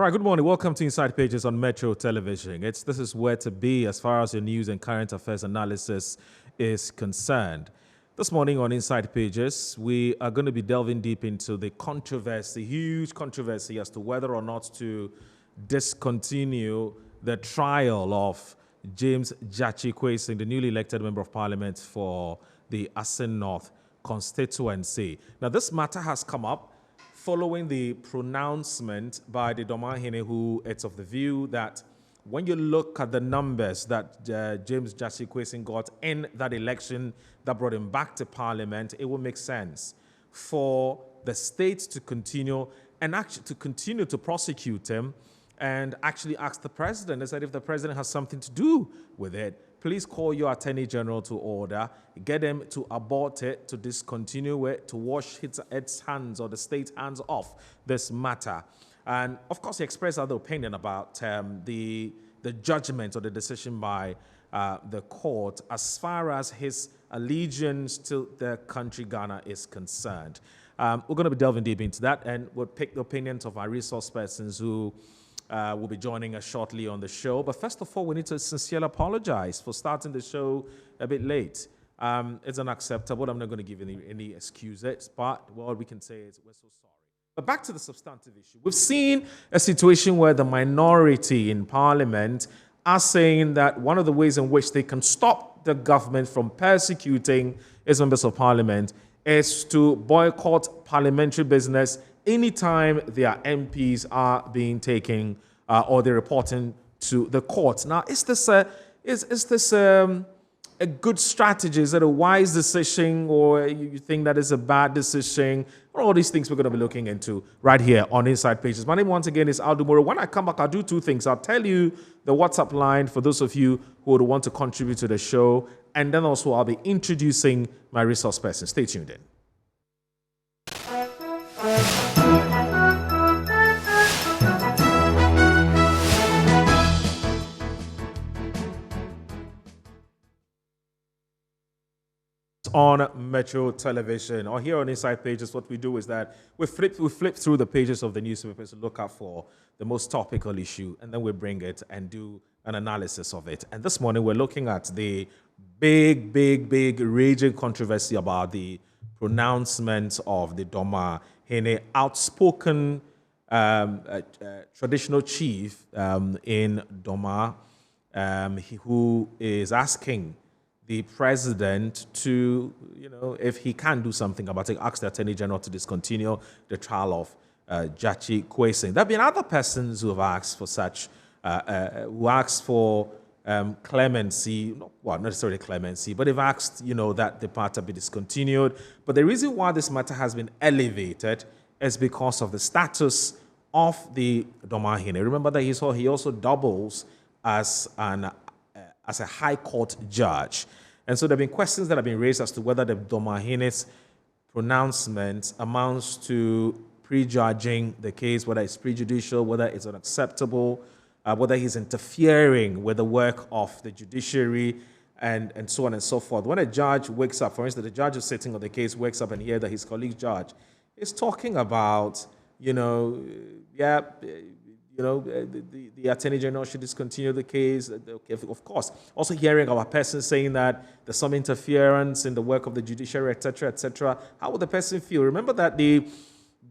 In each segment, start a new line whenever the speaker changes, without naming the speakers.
All right, good morning. Welcome to Inside Pages on Metro Television. This is where to be as far as your news and current affairs analysis is concerned. This morning on Inside Pages, we are going to be delving deep into the controversy, huge controversy as to whether or not to discontinue the trial of James Gyakye Quayson'S, the newly elected Member of Parliament for the Asin North constituency. Now, this matter has come up following the pronouncement by the Domahine, who it's of the view that when you look at the numbers that James Gyakye Quayson'S got in that election that brought him back to Parliament, it will make sense for the state to continue and actually to continue to prosecute him and actually ask the president. They said if the president has something to do with it, please call your Attorney General to order, get him to abort it, to discontinue it, to wash its hands or the state's hands off this matter. And of course, he expressed other opinion about the judgment or the decision by the court as far as his allegiance to the country Ghana is concerned. We're going to be delving deep into that, and we'll pick the opinions of our resource persons who will be joining us shortly on the show. But first of all, we need to sincerely apologize for starting the show a bit late. It's unacceptable. I'm not going to give any excuses, but all we can say is we're so sorry. But back to the substantive issue. We've seen a situation where the minority in Parliament are saying that one of the ways in which they can stop the government from persecuting its members of Parliament is to boycott parliamentary business anytime their MPs are being taken or they're reporting to the courts. Now, is this a good strategy? Is it a wise decision, or you think that is a bad decision? All these things we're going to be looking into right here on Inside Pages. My name once again is Aldo Moro. When I come back, I'll do two things. I'll tell you the WhatsApp line for those of you who would want to contribute to the show, and then also I'll be introducing my resource person. Stay tuned in. On Metro Television or here on Inside Pages, what we do is that we flip through the pages of the newspapers to look out for the most topical issue, and then we bring it and do an analysis of it. And this morning we're looking at the big raging controversy about the pronouncement of the Domahine, outspoken traditional chief in Doma, who is asking the president to, if he can do something about it, ask the Attorney General to discontinue the trial of Gyakye Quayson'S. There have been other persons who have asked for such, who asked for clemency, well, not necessarily clemency, but they've asked, that the matter be discontinued. But the reason why this matter has been elevated is because of the status of the Domahine. Remember that he also doubles as a high court judge. And so there have been questions that have been raised as to whether the Domahine's pronouncement amounts to prejudging the case, whether it's prejudicial, whether it's unacceptable, whether he's interfering with the work of the judiciary, and so on and so forth. When a judge wakes up, for instance, the judge is sitting on the case, wakes up and hears that his colleague judge is talking about, the Attorney General should discontinue the case. Okay, of course. Also hearing our person saying that there's some interference in the work of the judiciary, etc., etc. How would the person feel? Remember that the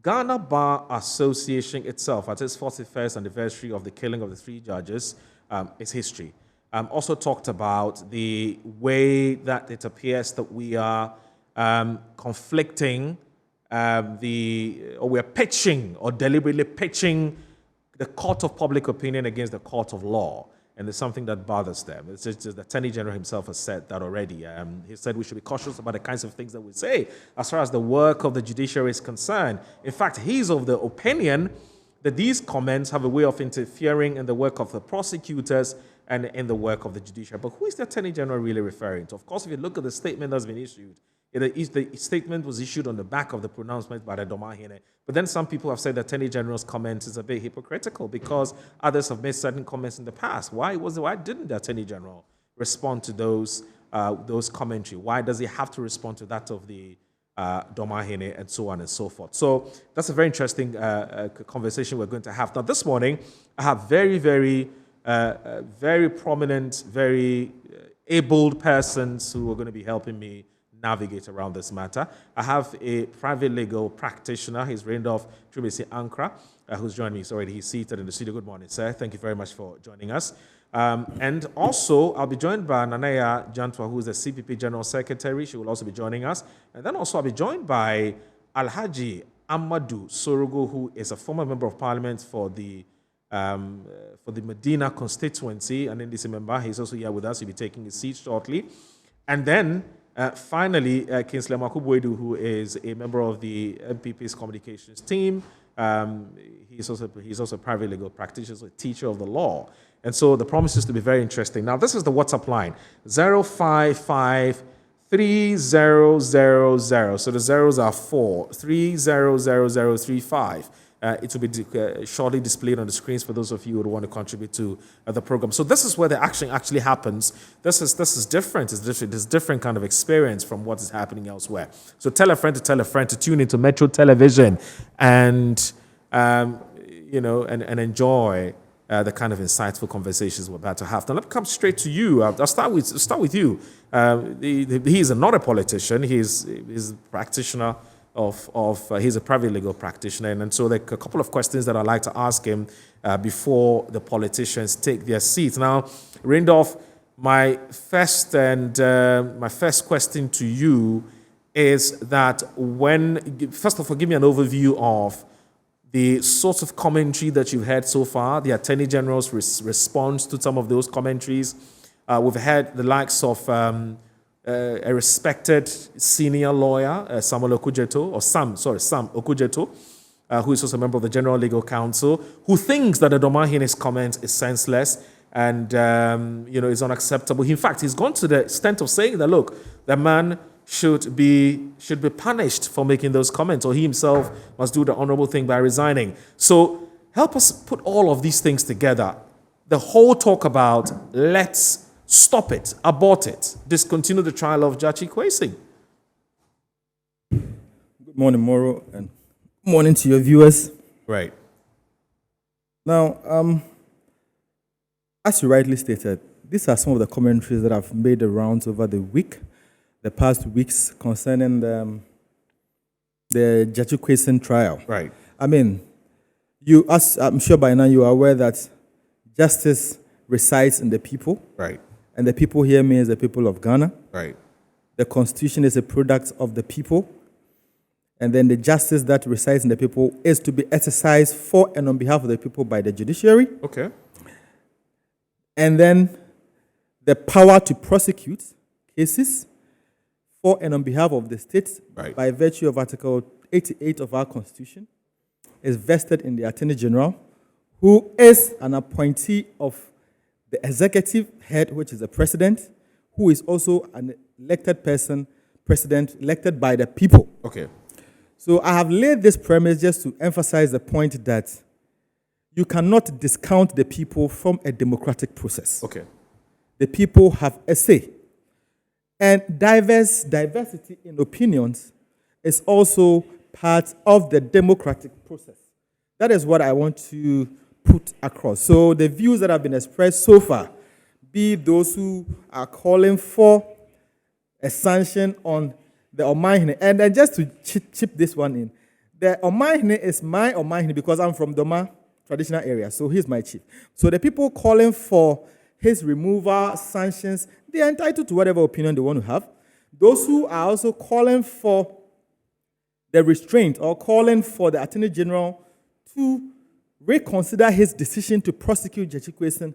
Ghana Bar Association itself, at its 41st anniversary of the killing of the three judges, its history, also talked about the way that it appears that we are conflicting or we're pitching or deliberately pitching the court of public opinion against the court of law. And there's something that bothers them. It's just the Attorney General himself has said that already. He said we should be cautious about the kinds of things that we say as far as the work of the judiciary is concerned. In fact, he's of the opinion that these comments have a way of interfering in the work of the prosecutors and in the work of the judiciary. But who is the Attorney General really referring to? Of course, if you look at the statement that's been issued, the statement was issued on the back of the pronouncement by the Domahine. But then some people have said the Attorney General's comment is a bit hypocritical because others have made certain comments in the past. Why didn't the Attorney General respond to those commentary? Why does he have to respond to that of the Domahine, and so on and so forth. So that's a very interesting conversation we're going to have. Now, this morning, I have very prominent, very able persons who are going to be helping me navigate around this matter. I have a private legal practitioner. He's Randolph Trubisi Ankra, who's joined me. He's already seated in the studio. Good morning, sir. Thank you very much for joining us. And also, I'll be joined by Nanaya Jantwa, who is the CPP General Secretary. She will also be joining us. And then also, I'll be joined by Alhaji Amadou Sorogo, who is a former member of parliament for the Medina constituency, and NDC member. He's also here with us. He'll be taking his seat shortly. And then, finally, Kingsley Makubwedu, who is a member of the MPP's communications team. He's also a private legal practitioner, a teacher of the law. And so the promise is to be very interesting. Now, this is the WhatsApp line, 055 3000. So the zeros are 4300035. It will be shortly displayed on the screens for those of you who want to contribute to the program. So this is where the action actually happens. This is different. It's different kind of experience from what is happening elsewhere. So tell a friend to tune into Metro Television and enjoy the kind of insightful conversations we're about to have. Now, let me come straight to you. I'll start with you. He is not a politician. He's a practitioner he's a private legal practitioner. And so there are a couple of questions that I'd like to ask him before the politicians take their seats. Now, Randolph, my first question to you is that first of all, give me an overview of the sorts of commentary that you've heard so far, the Attorney General's response to some of those commentaries. We've heard the likes of a respected senior lawyer, Sam Okujeto, who is also a member of the General Legal Council, who thinks that the Domahine's comment is senseless and is unacceptable. In fact, he's gone to the extent of saying that, look, the man should be punished for making those comments, or he himself must do the honorable thing by resigning. So help us put all of these things together. The whole talk about let's stop it, abort it, discontinue the trial of Gyakye Quayson'S.
Good morning, Moro, and good morning to your viewers.
Right.
Now, as you rightly stated, these are some of the commentaries that have made the rounds over the past weeks concerning the Gyakye Quayson'S trial.
Right.
I mean, as I'm sure by now you are aware that justice resides in the people.
Right.
And the people here means the people of Ghana.
Right.
The Constitution is a product of the people. And then the justice that resides in the people is to be exercised for and on behalf of the people by the judiciary.
Okay.
And then the power to prosecute cases for and on behalf of the state,
right,
by virtue of Article 88 of our Constitution, is vested in the Attorney General, who is an appointee of the executive head, which is the president, who is also an elected president elected by the people.
Okay.
So I have laid this premise just to emphasize the point that you cannot discount the people from a democratic process.
Okay.
The people have a say. And diversity in opinions is also part of the democratic process. That is what I want to put across. So the views that have been expressed so far, be those who are calling for a sanction on the Omahine, and then just to chip this one in, the Omahine is my Omahine because I'm from Doma traditional area, so he's my chief. So the people calling for his removal, sanctions, they are entitled to whatever opinion they want to have. Those who are also calling for the restraint or calling for the Attorney General to reconsider his decision to prosecute Gyakye Quayson'S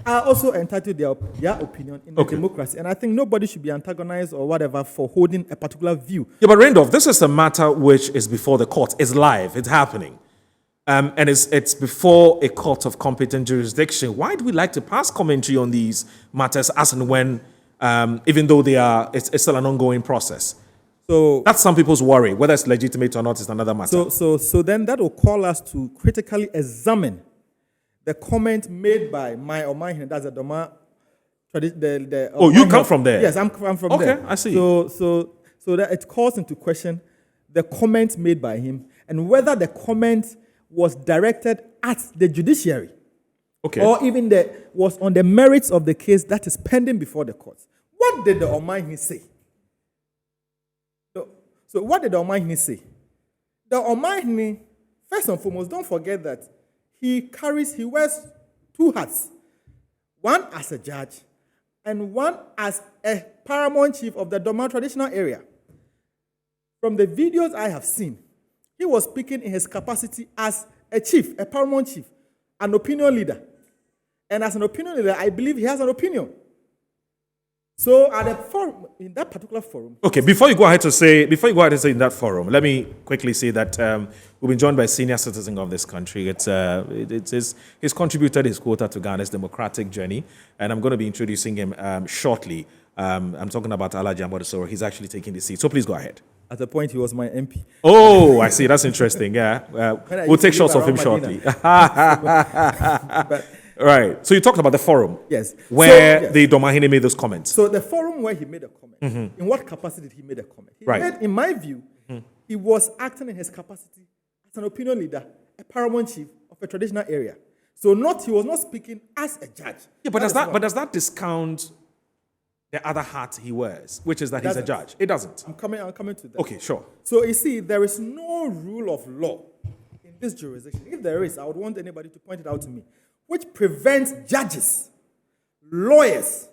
are also entitled to their opinion in the democracy. And I think nobody should be antagonized or whatever for holding a particular view.
Yeah, but Randolph, this is a matter which is before the court. It's live. It's happening. And it's before a court of competent jurisdiction. Why do we like to pass commentary on these matters as and when, even though it's still an ongoing process?
So
that's some people's worry. Whether it's legitimate or not is another matter.
So then that will call us to critically examine the comment made by my Omahine, that's the Doma.
You come from there?
Yes, I'm from there.
Okay, I see.
So So that it calls into question the comment made by him and whether the comment was directed at the judiciary.
Okay.
Or even was on the merits of the case that is pending before the courts. What did the Omahini say? So what did the Omahini say? The Omahini, first and foremost, don't forget that he wears two hats. One as a judge and one as a paramount chief of the Doma traditional area. From the videos I have seen, he was speaking in his capacity as a chief, a paramount chief, an opinion leader. And as an opinion leader, I believe he has an opinion. So at the forum, in that particular forum.
Okay, before you go ahead and say in that forum, let me quickly say that we've been joined by a senior citizen of this country. He's contributed his quota to Ghana's democratic journey, and I'm going to be introducing him shortly. I'm talking about Alhaji Amodosoro. He's actually taking the seat. So please go ahead.
At a point, he was my MP.
Oh, I see. That's interesting. Yeah, we'll take shots of him shortly. Right. So you talked about the forum.
Yes.
Where the Domahine made those comments.
So the forum where he made a comment, in what capacity did he make a comment? He made, in my view, he was acting in his capacity as an opinion leader, a paramount chief of a traditional area. So he was not speaking as a judge.
Yeah, but does that discount the other hat he wears, which is that he's a judge? It doesn't.
I'm coming to that.
Okay, sure.
So you see, there is no rule of law in this jurisdiction. If there is, I would want anybody to point it out to me, which prevents judges, lawyers,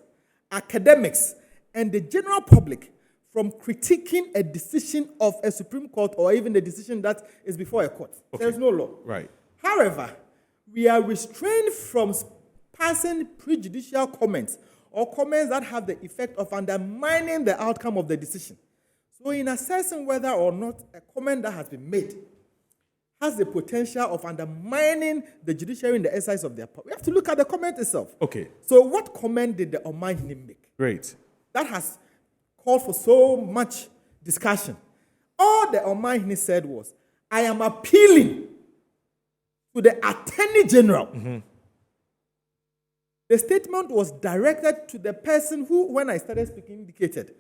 academics, and the general public from critiquing a decision of a Supreme Court or even a decision that is before a court. Okay. There's no law.
Right.
However, we are restrained from passing prejudicial comments or comments that have the effect of undermining the outcome of the decision. So in assessing whether or not a comment that has been made has the potential of undermining the judiciary in the exercise of their power, we have to look at the comment itself.
Okay.
So what comment did the Omahini make?
Great.
That has called for so much discussion. All the Omahini said was, I am appealing to the Attorney General. Mm-hmm. The statement was directed to the person who, when I started speaking, indicated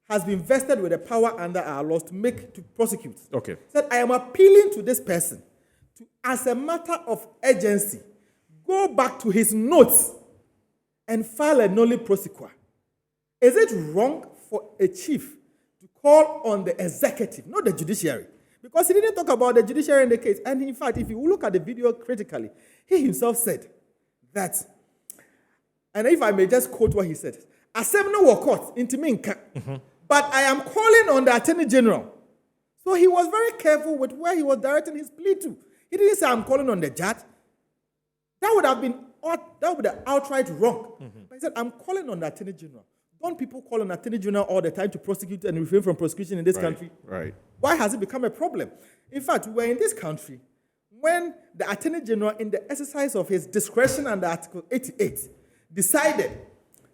has been vested with the power under our laws to prosecute.
Okay.
Said, I am appealing to this person to, as a matter of urgency, go back to his notes and file a nolle prosequi. Is it wrong for a chief to call on the executive, not the judiciary? Because he didn't talk about the judiciary in the case. And in fact, if you look at the video critically, he himself said that, and if I may just quote what he said, Assembly will court into me, but I am calling on the Attorney General. So he was very careful with where he was directing his plea to. He didn't say, I'm calling on the judge. That would have been outright wrong. Mm-hmm. But he said, I'm calling on the Attorney General. Don't people call on the Attorney General all the time to prosecute and refrain from prosecution in this country?
Right.
Why has it become a problem? In fact, we're in this country when the Attorney General, in the exercise of his discretion under Article 88, decided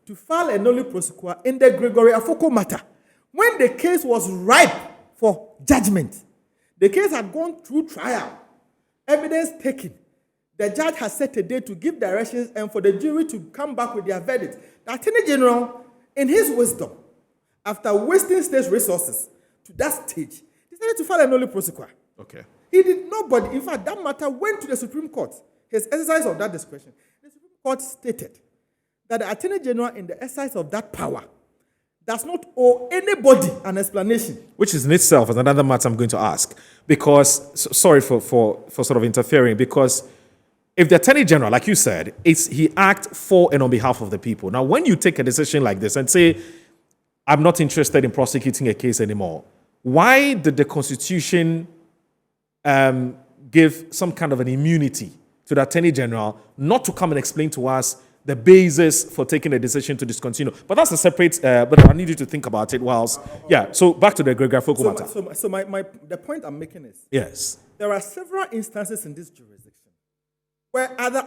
to file a nolle prosequi in the Gregory Afoko matter. When the case was ripe for judgment, the case had gone through trial, evidence taken. The judge has set a date to give directions and for the jury to come back with their verdict. The Attorney General, in his wisdom, after wasting state resources to that stage, decided to file a nolle prosequi.
Okay.
He did nobody. In fact, that matter went to the Supreme Court. His exercise of that discretion. The Supreme Court stated that the Attorney General, in the exercise of that power, does not owe anybody an explanation. Which
is in itself is another matter I'm going to ask. Because, sorry for sort of interfering, because if the Attorney General, like you said, he acts for and on behalf of the people. Now, when you take a decision like this and say, I'm not interested in prosecuting a case anymore, why did the Constitution give some kind of an immunity to the Attorney General not to come and explain to us the basis for taking a decision to discontinue? But that's a separate, but I need you to think about it whilst, so back to the Gregory Afoko matter.
So the point I'm making is,
yes,
there are several instances in this jurisdiction where either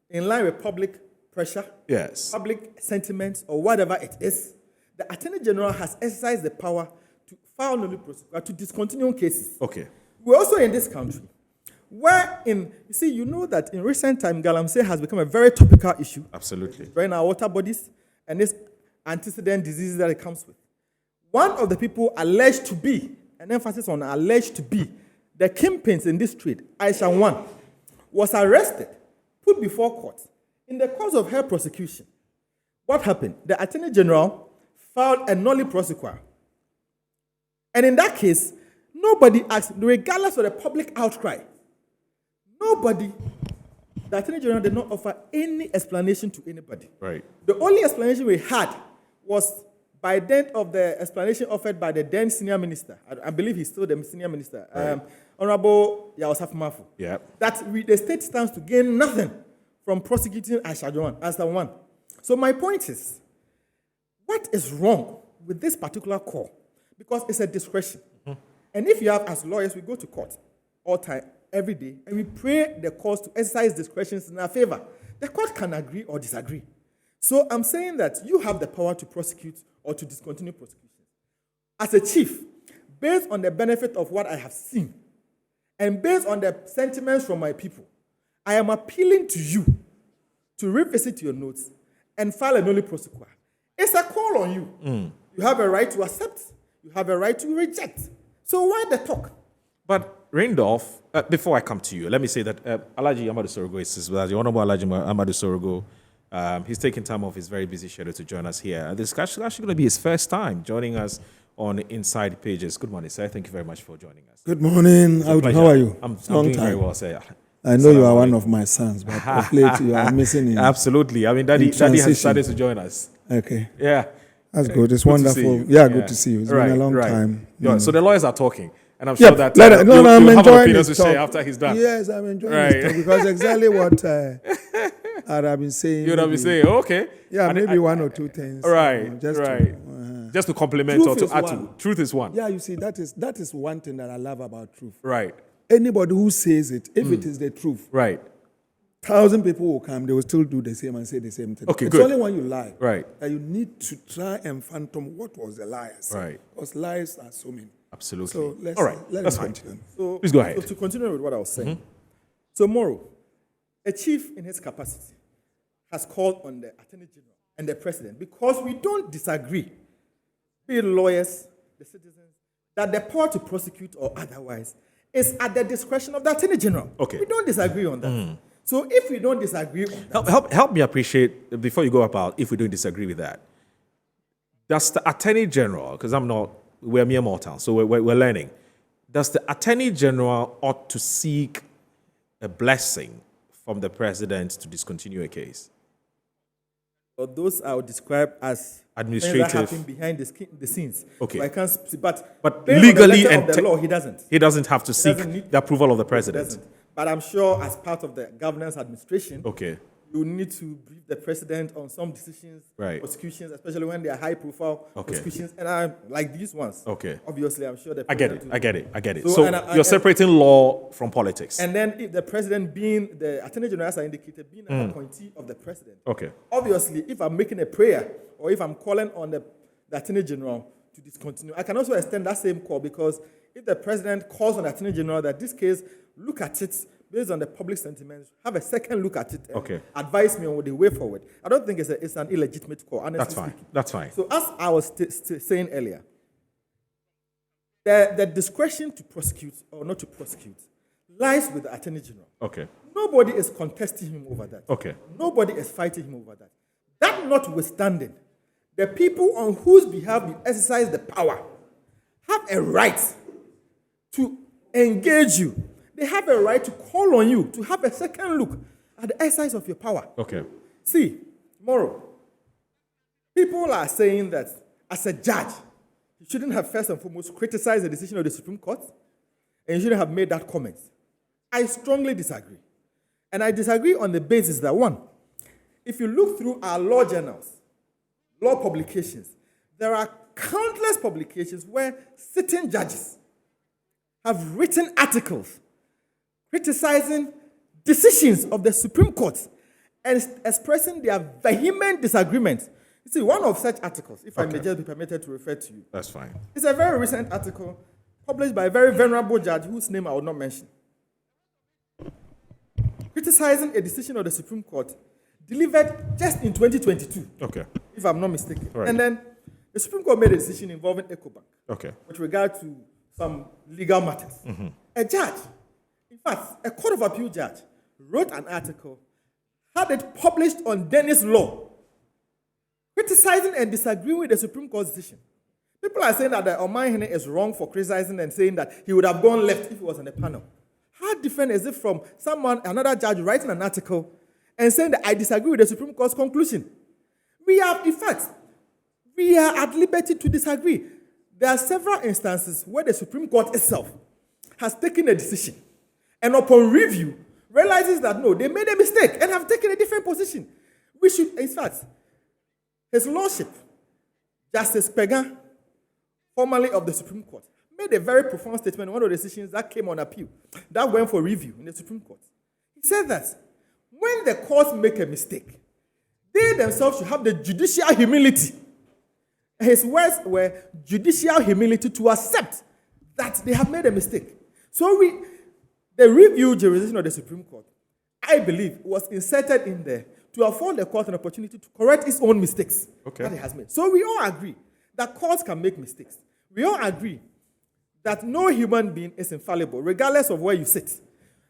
in line with public pressure,
yes,
public sentiments, or whatever it is, the Attorney General has exercised the power to file nolle prosequi, to discontinue cases.
Okay.
We're also in this country you know that in recent time, Galamsey has become a very topical issue.
Absolutely.
In our water bodies and this antecedent diseases that it comes with. one of the people alleged to be, an emphasis on alleged to be, the kingpins in this trade, Aisha Wan, was arrested, put before court. In the course of her prosecution, what happened? The Attorney General filed a nolle prosequi. And in that case, nobody asked, regardless of the public outcry, the Attorney General did not offer any explanation to anybody.
Right.
The only explanation we had was by dint of the explanation offered by the then senior minister. I believe he's still the senior minister, right. Honorable Yaosaf Mafu.
Yeah.
That the state stands to gain nothing from prosecuting Aisha as the one. So my point is, what is wrong with this particular call? Because it's a discretion. Mm-hmm. And if you have, as lawyers, we go to court all time, every day, and we pray the courts to exercise discretions in our favor. The court can agree or disagree. So I'm saying that you have the power to prosecute or to discontinue prosecution. As a chief, based on the benefit of what I have seen, and based on the sentiments from my people, I am appealing to you to revisit your notes and file a nolle prosequi. It's a call on you. Mm. You have a right to accept. You have a right to reject. So why the talk?
But Randolph, before I come to you, let me say that Alhaji Amadou Sorogo is with us. The Honorable Alhaji Amadou Sorogo, he's taking time off his very busy schedule to join us here. This is actually going to be his first time joining us on Inside Pages. Good morning, sir. Thank you very much for joining us.
Good morning. How are you?
I'm doing very well, sir.
I know you are one of my sons, but of late you are missing him.
Absolutely. I mean, Daddy has decided to join us.
Okay.
Yeah.
That's good. It's wonderful. Yeah, good to see you. It's been a long time.
Yeah. So the lawyers are talking. And I'm sure that
I'm
have
enjoying
opinions to
talk.
say after he's done.
Yes, I'm enjoying this talk because exactly what I'd have been saying.
You'd have been saying, okay.
Yeah, and maybe one or two things.
Right, just to compliment or to add to. Truth is one.
Yeah, you see, that is one thing that I love about truth.
Right.
Anybody who says it, if it is the truth,
right,
1,000 people will come, they will still do the same and say the same thing.
Okay,
it's
good.
only when you lie
that
you need to try and phantom what was the lie.
Right.
Because lies are so many.
Absolutely.
So
that's fine.
So,
please go ahead.
So to continue with what I was saying, tomorrow, a chief in his capacity has called on the Attorney General and the President because we don't disagree, be it lawyers, the citizens, that the power to prosecute or otherwise is at the discretion of the Attorney General.
Okay.
We don't disagree on that. So if we don't disagree on that...
Help me appreciate, before you go about, if we don't disagree with that, does the Attorney General, because we're mere mortals, so we're learning, does the Attorney General ought to seek a blessing from the President to discontinue a case?
Well, those I would describe as
administrative
that happen behind the scenes.
Okay.
So I can't but
legally
and the law, he doesn't.
He doesn't have to seek the approval of the President.
But I'm sure as part of the governance administration,
okay,
you need to brief the President on some decisions, prosecutions, especially when they are high-profile prosecutions, and I'm like these ones.
Okay.
Obviously, I'm sure the
President I get it. So you're separating law from politics.
And then if the President being, the Attorney General, as I indicated, being an appointee of the President.
Okay.
Obviously, if I'm making a prayer or if I'm calling on the Attorney General to discontinue, I can also extend that same call because if the President calls on the Attorney General that this case, look at it based on the public sentiments, have a second look at it and advise me on the way forward. I don't think it's an illegitimate call, honestly.
That's fine.
So as I was saying earlier, the discretion to prosecute or not to prosecute lies with the Attorney General.
Okay.
Nobody is contesting him over that.
Okay.
Nobody is fighting him over that. That notwithstanding, the people on whose behalf you exercise the power have a right to engage you. They have a right to call on you to have a second look at the exercise of your power.
Okay.
See, tomorrow, people are saying that as a judge, you shouldn't have first and foremost criticized the decision of the Supreme Court, and you shouldn't have made that comment. I strongly disagree. And I disagree on the basis that, one, if you look through our law journals, law publications, there are countless publications where sitting judges have written articles criticizing decisions of the Supreme Court and expressing their vehement disagreement. You see, one of such articles, if I may just be permitted to refer to you.
That's fine.
It's a very recent article published by a very venerable judge whose name I will not mention, criticizing a decision of the Supreme Court delivered just in 2022.
Okay.
If I'm not mistaken.
Right.
And then The Supreme Court made a decision involving EcoBank
Okay.
with regard to some legal matters. A judge, in fact, a Court of Appeal judge, wrote an article, had it published on Dennis Law, criticizing and disagreeing with the Supreme Court's decision. People are saying that the Omahene is wrong for criticizing and saying that he would have gone left if he was on the panel. How different is it from another judge writing an article and saying that I disagree with the Supreme Court's conclusion? We are at liberty to disagree. There are several instances where the Supreme Court itself has taken a decision and upon review realizes that no, they made a mistake and have taken a different position. We should, in fact, His Lordship, Justice Pegan, formerly of the Supreme Court, made a very profound statement on one of the decisions that came on appeal, that went for review in the Supreme Court. He said that when the courts make a mistake, they themselves should have the judicial humility. His words were judicial humility to accept that they have made a mistake. So the review jurisdiction of the Supreme Court, I believe, was inserted in there to afford the court an opportunity to correct its own mistakes that it has made. So we all agree that courts can make mistakes. We all agree that no human being is infallible, regardless of where you sit.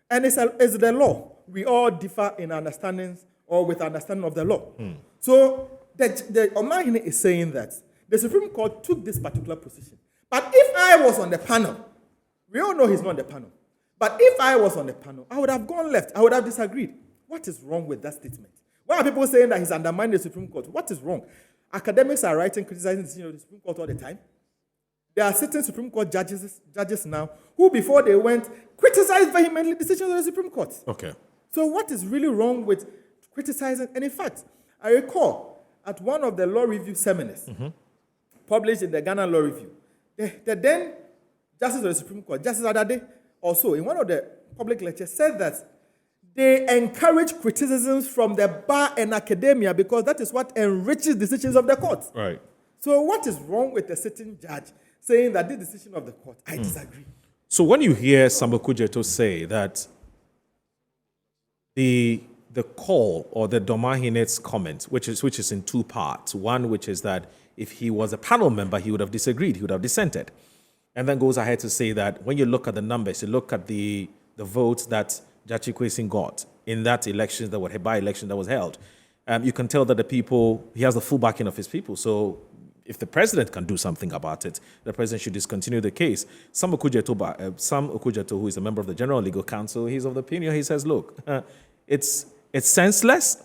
And it's the law. We all differ in understandings or with understanding of the law. So the Omahene is saying that the Supreme Court took this particular position. But if I was on the panel, we all know he's not on the panel. But if I was on the panel, I would have gone left. I would have disagreed. What is wrong with that statement? Why are people saying that he's undermining the Supreme Court? What is wrong? Academics are writing, criticizing the decision of the Supreme Court all the time. There are certain Supreme Court judges now who, before they went, criticized vehemently decisions of the Supreme Court.
Okay.
So what is really wrong with criticizing? And in fact, I recall at one of the law review seminars published in the Ghana Law Review, the then Justice of the Supreme Court, Justice Adade, also in one of the public lectures, said that they encourage criticisms from the bar and academia because that is what enriches decisions of the court.
Right.
So what is wrong with a sitting judge saying that this decision of the court, I disagree?
So when you hear Sambo Kujeto say that the call or the Domahine's comment, which is in two parts, one which is that if he was a panel member, he would have disagreed, he would have dissented, and then goes ahead to say that when you look at the numbers, you look at the votes that Gyakye Quayson'S got in that election, that by-election that was held, you can tell that he has the full backing of his people. So if the president can do something about it, the president should discontinue the case. Sam Okujeto, who is a member of the General Legal Council, he's of the opinion, he says, look, it's senseless,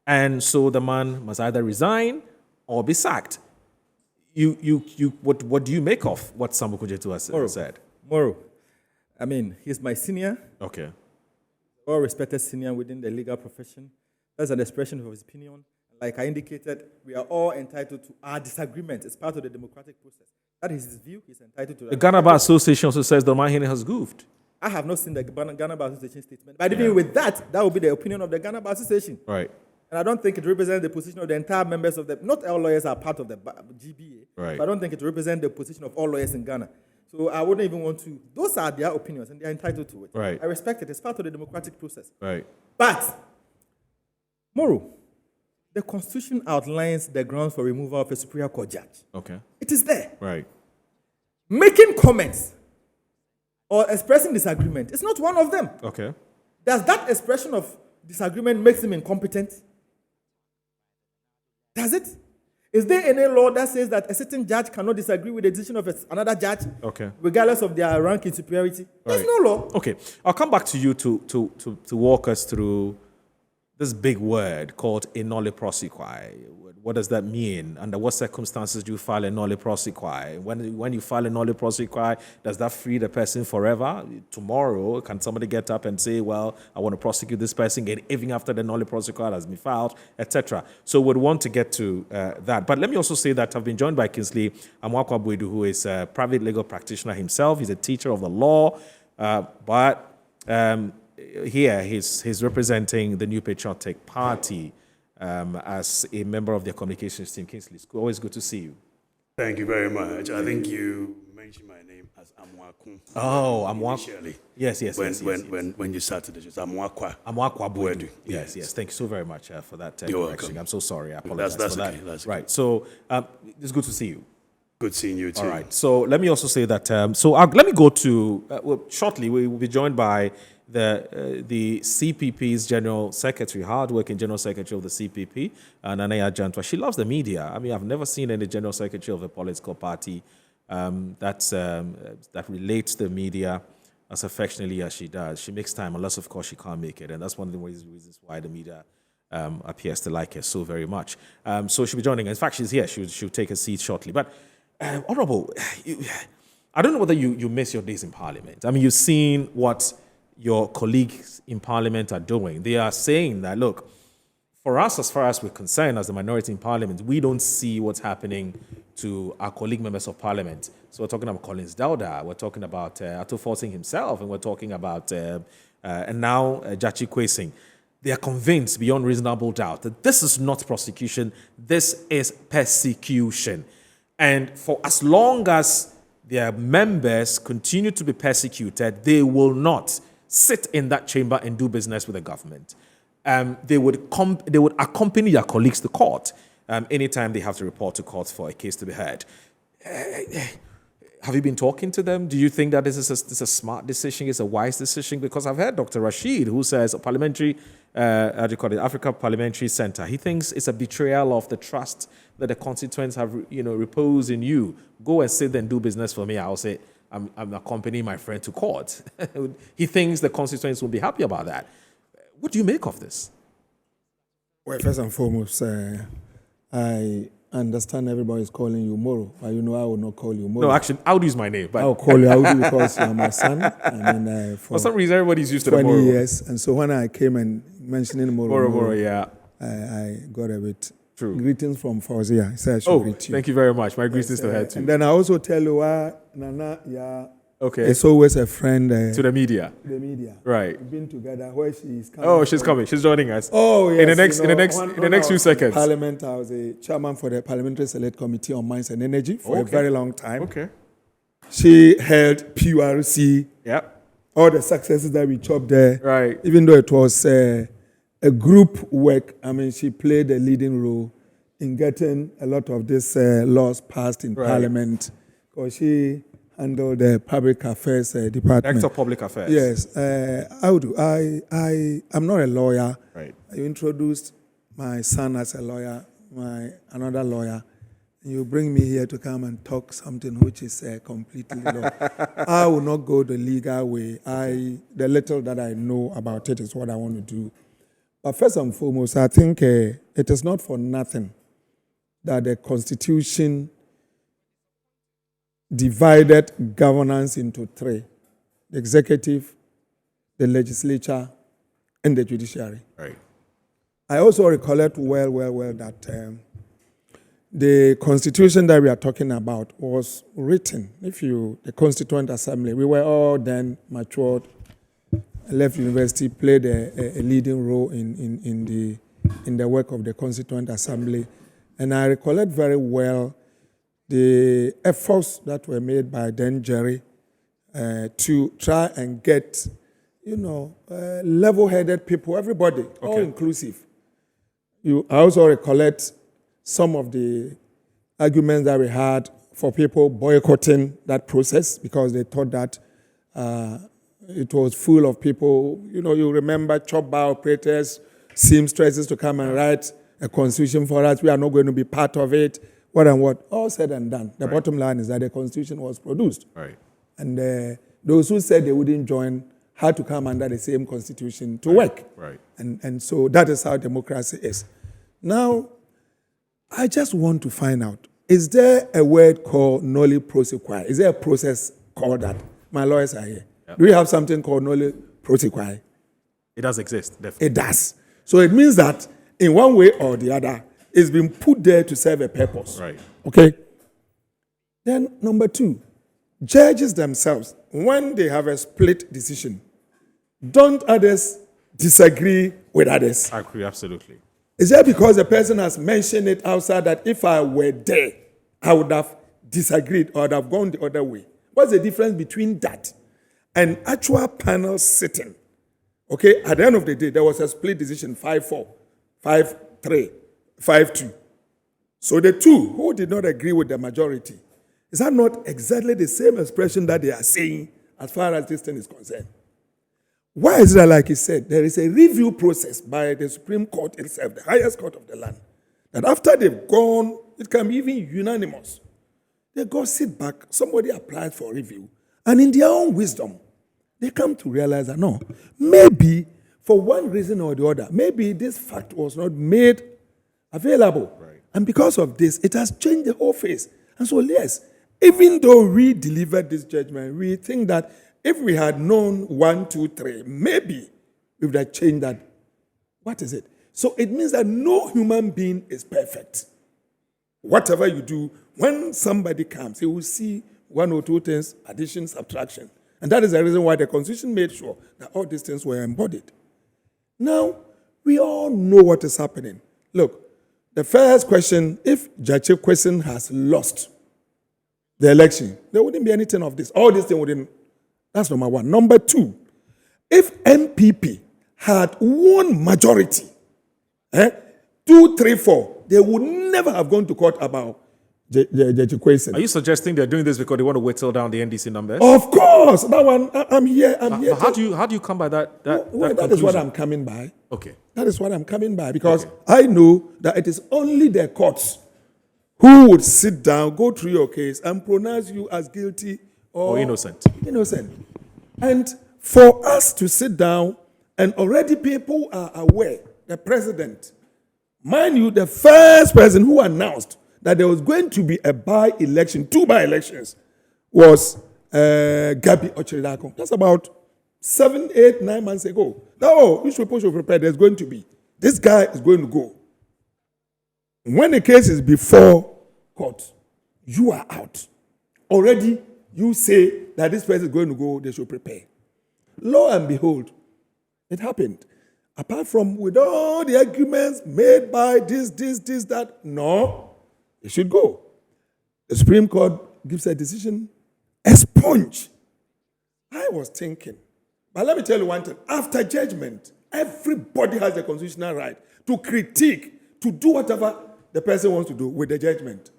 and so the man must either resign or be sacked. What do you make of what Sam Okujeto has said?
Moro, I mean, he's my senior.
Okay.
Well respected senior within the legal profession. That's an expression of his opinion. Like I indicated, we are all entitled to our disagreement. It's part of the democratic process. That is his view. He's entitled to that.
The Ghana Bar Association also says the Omahene has goofed.
I have not seen the Ghana Bar Association statement. But even with that would be the opinion of the Ghana Bar Association.
Right.
And I don't think it represents the position of the entire members of not all lawyers are part of the GBA.
Right.
So I don't think it represents the position of all lawyers in Ghana. So I wouldn't even want to. Those are their opinions, and they're entitled to it.
Right.
I respect it. It's part of the democratic process.
Right.
But, Moro, the Constitution outlines the grounds for removal of a Superior Court judge.
Okay.
It is there.
Right.
Making comments or expressing disagreement is not one of them.
Okay.
Does that expression of disagreement make him incompetent? Does it? Is there any law that says that a certain judge cannot disagree with the decision of another judge, regardless of their rank in superiority? There's no law.
Okay, I'll come back to you to walk us through this big word called a nolle prosequi. What does that mean? Under what circumstances do you file a nolle prosequi? When you file a nolle prosequi, does that free the person forever? Tomorrow, can somebody get up and say, well, I want to prosecute this person, even after the nolle prosequi has been filed, etc.? So we'd want to get to that. But let me also say that I've been joined by Kingsley Amwakwa-Boadu, who is a private legal practitioner himself. He's a teacher of the law, but here he's representing the New Patriotic Party as a member of their communications team. Kingsley, it's always good to see you.
Thank you very much. I think you mentioned mentioned my name as Amwakun.
Oh, Amwakun.
Initially.
Yes.
When you started it, it's Amwakwa.
Amwakwa Buedu. Yes. Thank you so very much for that
You're
correction.
welcome.
I'm so sorry. I apologize
That's
for that.
okay. That's
right. So it's good to see you.
Good seeing you too.
All right. So let me also say that. Let me go to shortly. We will be joined by the CPP's General Secretary, hardworking General Secretary of the CPP, Nanaya Jantwa. She loves the media. I mean, I've never seen any General Secretary of a political party that relates to the media as affectionately as she does. She makes time, unless of course she can't make it, and that's one of the reasons why the media appears to like her so very much. So she'll be joining us. In fact, she's here. She'll take a seat shortly. But Honorable, I don't know whether you miss your days in Parliament. I mean, you've seen what your colleagues in Parliament are doing. They are saying that, look, for us, as far as we're concerned, as the minority in Parliament, we don't see what's happening to our colleague members of Parliament. So we're talking about Collins Dauda, we're talking about Ato Forting himself, and we're talking about, and now Gyakye Quayson'S. They are convinced beyond reasonable doubt that this is not prosecution, this is persecution. And for as long as their members continue to be persecuted, they will not sit in that chamber and do business with the government. They would accompany their colleagues to court anytime they have to report to court for a case to be heard. Have you been talking to them? Do you think that this is a smart decision, it's a wise decision? Because I've heard Dr. Rashid, who says a parliamentary, Africa Parliamentary Center, he thinks it's a betrayal of the trust that the constituents have, reposed in you. Go and sit there and do business for me. I'll say, I'm accompanying my friend to court. He thinks the constituents will be happy about that. What do you make of this?
Well, first and foremost, I understand everybody is calling you Moro, but I will not call you Moro.
No, actually, Audu is my name. But
I'll call you Audu because you're my son. I mean,
for some reason, everybody's used to the
20
Moro.
years. And so when I came and mentioning Moro,
yeah.
I got a bit.
True.
Greetings from Fauzia. So I should greet you.
Thank you very much. My greetings to her too.
And then I also tell you why Nana,
okay.
It's always a friend.
To the media.
The media.
Right.
We've been together. Where she is coming.
Oh, she's coming. She's joining us.
Oh, yes.
In the next few seconds.
Parliament, I was a chairman for the Parliamentary Select Committee on Mines and Energy for a very long time.
Okay.
She held PURC.
Yeah.
All the successes that we chopped there.
Right.
Even though it was a group work, I mean, she played a leading role in getting a lot of these laws passed in Parliament, because she handled the public affairs department.
Director of Public Affairs.
Yes. I'm not a lawyer.
Right.
You introduced my son as a lawyer, another lawyer. You bring me here to come and talk something which is completely law. I will not go the legal way. The little that I know about it is what I want to do. But first and foremost, I think it is not for nothing that the Constitution divided governance into three: the executive, the legislature, and the judiciary.
Right.
I also recollect well that the Constitution that we are talking about was written. The Constituent Assembly, we were all then matured, left university, played a leading role in the work of the Constituent Assembly. And I recollect very well the efforts that were made by then Jerry to try and get, level-headed people, everybody, all inclusive. I also recollect some of the arguments that we had for people boycotting that process because they thought that it was full of people. You remember chop bar operators, seamstresses to come and write a constitution for us. We are not going to be part of it. What and what? All said and done. The bottom line is that the constitution was produced.
Right.
And those who said they wouldn't join had to come under the same constitution to work.
Right.
And so that is how democracy is. Now, I just want to find out, is there a word called noli prosequi? Is there a process called that? My lawyers are here. Yep. Do we have something called noli prosequi?
It does exist, definitely.
It does. So it means that in one way or the other, it's been put there to serve a purpose.
Right.
Okay? Then number two, judges themselves, when they have a split decision, don't others disagree with others?
I agree, absolutely.
Is that because the person has mentioned it outside that if I were there, I would have disagreed or would have gone the other way? What's the difference between that and actual panel sitting? Okay, at the end of the day, there was a split decision, 5-4, 5-3, 5-2. So the two who did not agree with the majority, is that not exactly the same expression that they are saying as far as this thing is concerned? Why is that, like he said, there is a review process by the Supreme Court itself, the highest court of the land, that after they've gone, it can be even unanimous. They go sit back, somebody applies for review, and in their own wisdom, they come to realize that no, maybe for one reason or the other, maybe this fact was not made available. Right. And because of this, it has changed the whole face. And so, yes, even though we delivered this judgment, we think that if we had known 1, 2, 3, maybe we would have changed that. What is it? So it means that no human being is perfect. Whatever you do, when somebody comes, he will see one or two things, addition, subtraction. And that is the reason why the Constitution made sure that all these things were embodied. Now, we all know what is happening. Look, the first question, if Gyakye Quayson's has lost the election, there wouldn't be anything of this. All these things wouldn't. That's number one. Number two, if MPP had won majority, 2, 3, 4, they would never have gone to court about Gyakye Quayson's.
Are you suggesting they're doing this because they want to whittle down the NDC numbers?
Of course. That one, I'm here.
How do you come by that?
That is what I'm coming by.
Okay.
That is what I'm coming by, because I know that it is only the courts who would sit down, go through your case, and pronounce you as guilty or
innocent.
Innocent. And for us to sit down, and already people are aware, the president, mind you, the first person who announced that there was going to be a by-election, 2 by-elections, was Gabi Ochiridako. That's about 7, 8, 9 months ago. Now, which people should prepare, there's going to be. This guy is going to go. When the case is before court, you are out. Already, you say that this person is going to go, they should prepare. Lo and behold, it happened. Apart from with all the arguments made by this, that, no, it should go. The Supreme Court gives a decision, a sponge. I was thinking, but let me tell you one thing. After judgment, everybody has the constitutional right to critique, to do whatever the person wants to do with the judgment.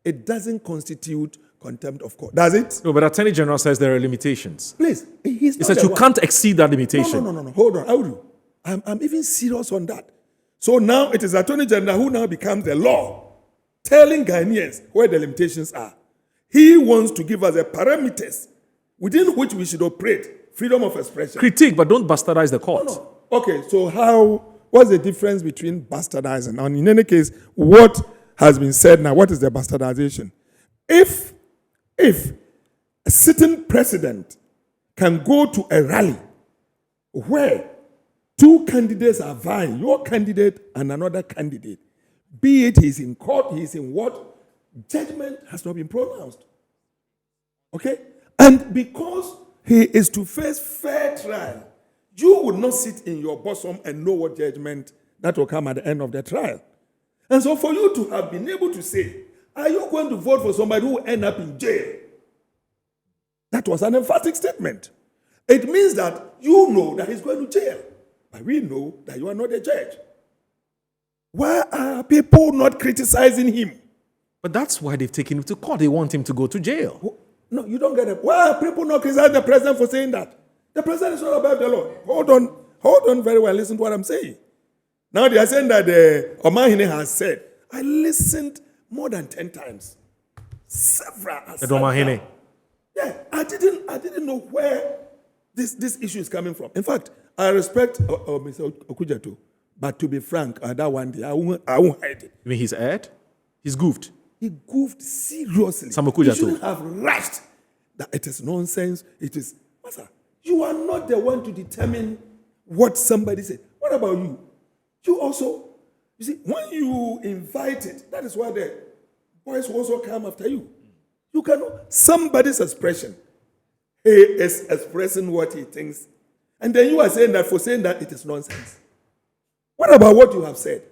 It doesn't constitute contempt of court, does it?
No, but Attorney General says there are limitations.
Please,
he says you can't exceed that limitation.
No. Hold on, Audu. I'm even serious on that. So now it is Attorney General who now becomes the law, telling Ghanaians where the limitations are. He wants to give us the parameters within which we should operate, freedom of expression.
Critique, but don't bastardize the court.
No. Okay, so what's the difference between bastardizing? And in any case, what has been said now, what is the bastardization? If a sitting president can go to a rally where 2 candidates are vying, your candidate and another candidate, be it he's in court, he's in what, judgment has not been pronounced. Okay? And because he is to face fair trial, you would not sit in your bosom and know what judgment that will come at the end of the trial. And so for you to have been able to say, are you going to vote for somebody who will end up in jail? That was an emphatic statement. It means that you know that he's going to jail. But we know that you are not a judge. Why are people not criticizing him?
But that's why they've taken him to court. They want him to go to jail.
No, you don't get it. Why are people not criticizing the president for saying that? The president is not above the law. Hold on very well. Listen to what I'm saying. Now they are saying that Omahine has said, I listened more than 10 times. Several.
Omahine.
Yeah, I didn't know where this issue is coming from. In fact, I respect Mr. Okujato, but to be frank, that one day, I won't hide it.
You mean he's aired? He's goofed?
He goofed seriously.
Sam Okujato.
He shouldn't have rushed that it is nonsense. It is, Master, you are not the one to determine what somebody said. What about you? You also, you see, when you invite it, that is why the boys will also come after you. You cannot, somebody's expression, he is expressing what he thinks. And then you are saying that for saying that it is nonsense. What about what you have said?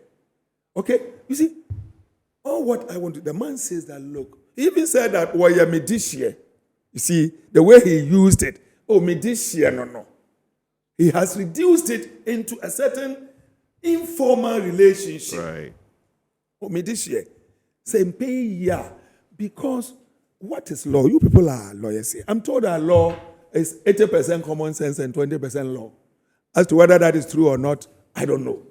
Okay? You see, all what I want to, the man says that, look, he even said that, You see, the way he used it, me this year, no. He has reduced it into a certain informal relationship.
Right.
Me this year. Same pay, yeah. Because what is law? You people are lawyers here. I'm told that law is 80% common sense and 20% law. As to whether that is true or not, I don't know.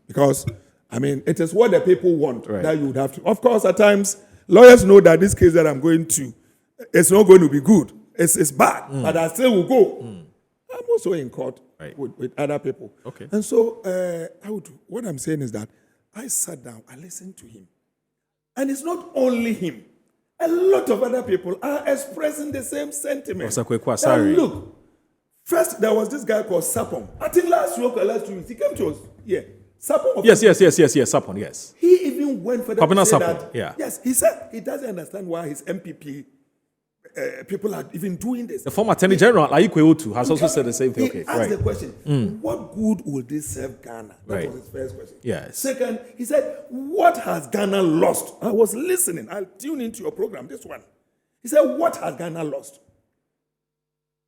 Because, it is what the people want that you would have to. Of course, at times, lawyers know that this case that I'm going to, it's not going to be good. It's bad, but I still will go. I'm also in court with other people.
Okay.
And so, what I'm saying is that I sat down, I listened to him. And it's not only him. A lot of other people are expressing the same sentiment.
Gyakye Quayson'S.
Look, first there was this guy called Sapon. I think last week or last 2 weeks, he came to us. Yeah. Sapon.
Yes, Sapon, yes.
He even went for
Kwabena
to say
Sapon,
that.
yeah.
Yes, he said he doesn't understand why his MPP people are even doing this.
The former Attorney General, Gyakye Quayson'S, has also said the same thing.
He asked the question, what good will this serve Ghana? That was his first question.
Yes.
Second, he said, what has Ghana lost? I was listening. I'll tune into your program, this one. He said, what has Ghana lost?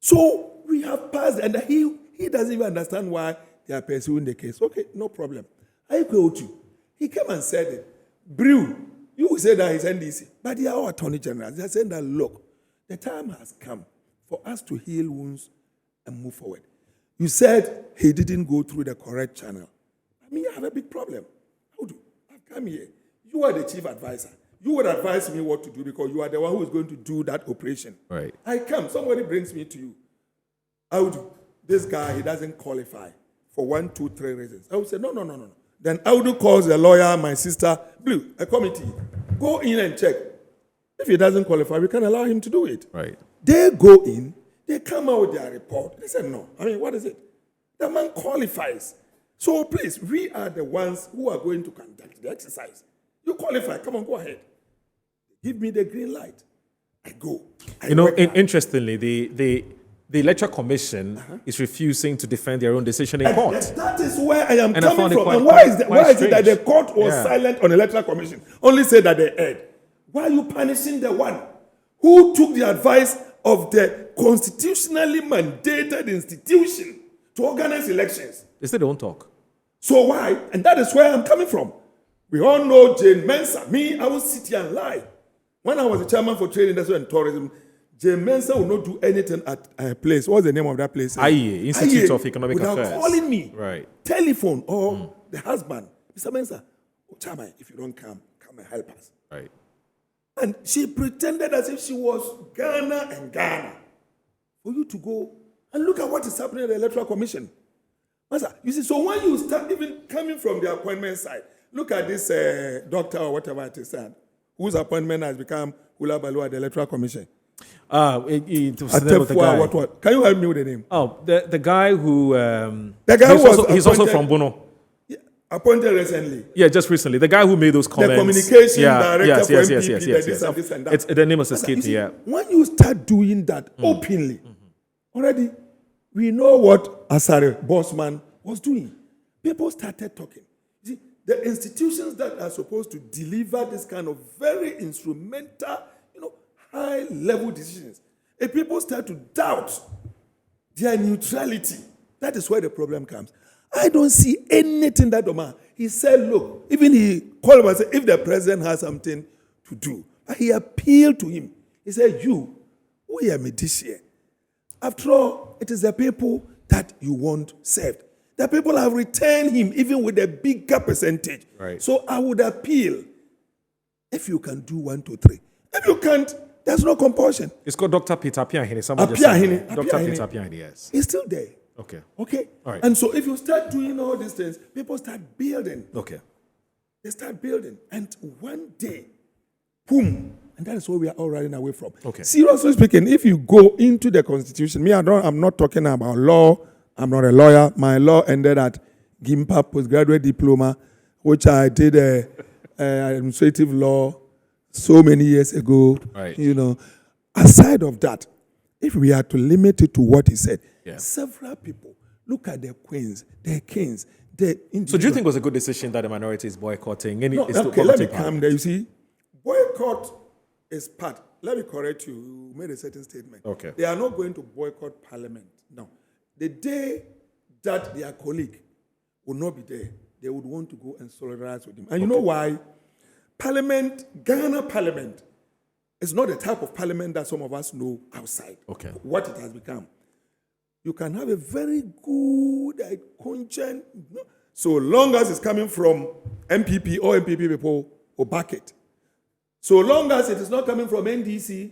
So we have passed, and he doesn't even understand why they are pursuing the case. Okay, no problem. Gyakye Quayson'S, he came and said it. Brew, you will say that he's NDC, but they are our Attorney General. They are saying that, look, the time has come for us to heal wounds and move forward. You said he didn't go through the correct channel. I have a big problem. How do? I've come here. You are the chief advisor. You would advise me what to do because you are the one who is going to do that operation.
Right.
I come. Somebody brings me to you. I would. This guy, he doesn't qualify for 1, 2, 3 reasons. I would say, no. Then Audu calls the lawyer, my sister, Blue, a committee. Go in and check. If he doesn't qualify, we can allow him to do it.
Right.
They go in, they come out with their report. They say, no. What is it? The man qualifies. So please, we are the ones who are going to conduct the exercise. You qualify. Come on, go ahead. Give me the green light. I go.
Interestingly, the Electoral Commission is refusing to defend their own decision in court.
That is where I am
And I
coming
found it
from.
quite-
And why is it
strange.
that the court was silent on the Electoral Commission? Only said that they erred. Why are you punishing the one who took the advice of the constitutionally mandated institution to organize elections?
They say they won't talk.
So why? And that is where I'm coming from. We all know Jane Mensah. Me, I will sit here and lie. When I was the chairman for trade, industry and tourism, Jane Mensah will not do anything at a place. What's the name of that place?
IE, Institute of Economic
without
Affairs.
calling me.
Right.
Telephone or the husband. Mr. Mensah, chairman, if you don't come and help us.
Right.
And she pretended as if she was Ghana. For you to go and look at what is happening at the Electoral Commission. Master, you see, so when you start even coming from the appointment side, look at this doctor or whatever it is, whose appointment has become Hula Balu at the Electoral Commission.
It was the name of the guy.
What? Can you help me with the name?
Oh, the guy who...
The guy who was
he's also
appointed-
from Bono.
Appointed recently.
Yeah, just recently. The guy who made those comments.
The communication director
yes,
for
yes,
MPP,
yes,
the
yes,
this
yes.
and this and that.
It's the name is
You
escaped,
see,
yeah.
when you start doing that openly, already we know what Asare Bossman was doing. People started talking. You see, the institutions that are supposed to deliver this kind of very instrumental, high-level decisions, if people start to doubt their neutrality, that is where the problem comes. I don't see anything that Omar. He said, look, even he called him and said, if the president has something to do, but he appealed to him. He said, we are this year. After all, it is the people that you want served. The people have returned him even with a bigger percentage.
Right.
So I would appeal if you can do 1, 2, 3. If you can't, there's no compulsion.
It's called Dr. Peter Piahini. Somebody just said
Apiahini.
that. Dr. Peter Piahini, yes.
He's still there.
Okay.
Okay?
All right.
And so if you start doing all these things, people start building.
Okay.
They start building. And one day, boom. And that is what we are all running away from.
Okay.
Seriously speaking, if you go into the Constitution, I'm not talking about law. I'm not a lawyer. My law ended at GIMPA postgraduate diploma, which I did administrative law so many years ago.
Right.
Aside of that, if we are to limit it to what he said, several people look at the queens, the kings, the individuals.
So do you think it was a good decision that the minority is boycotting?
No, okay, let me come there. You see, boycott is part. Let me correct you. You made a certain statement.
Okay.
They are not going to boycott Parliament. No. The day that their colleague will not be there, they would want to go and solidarize with him. And you know why? Parliament, Ghana Parliament, is not the type of parliament that some of us know outside.
Okay.
What it has become. You can have a very good, conscience, so long as it's coming from MPP or MPP people will back it. So long as it is not coming from NDC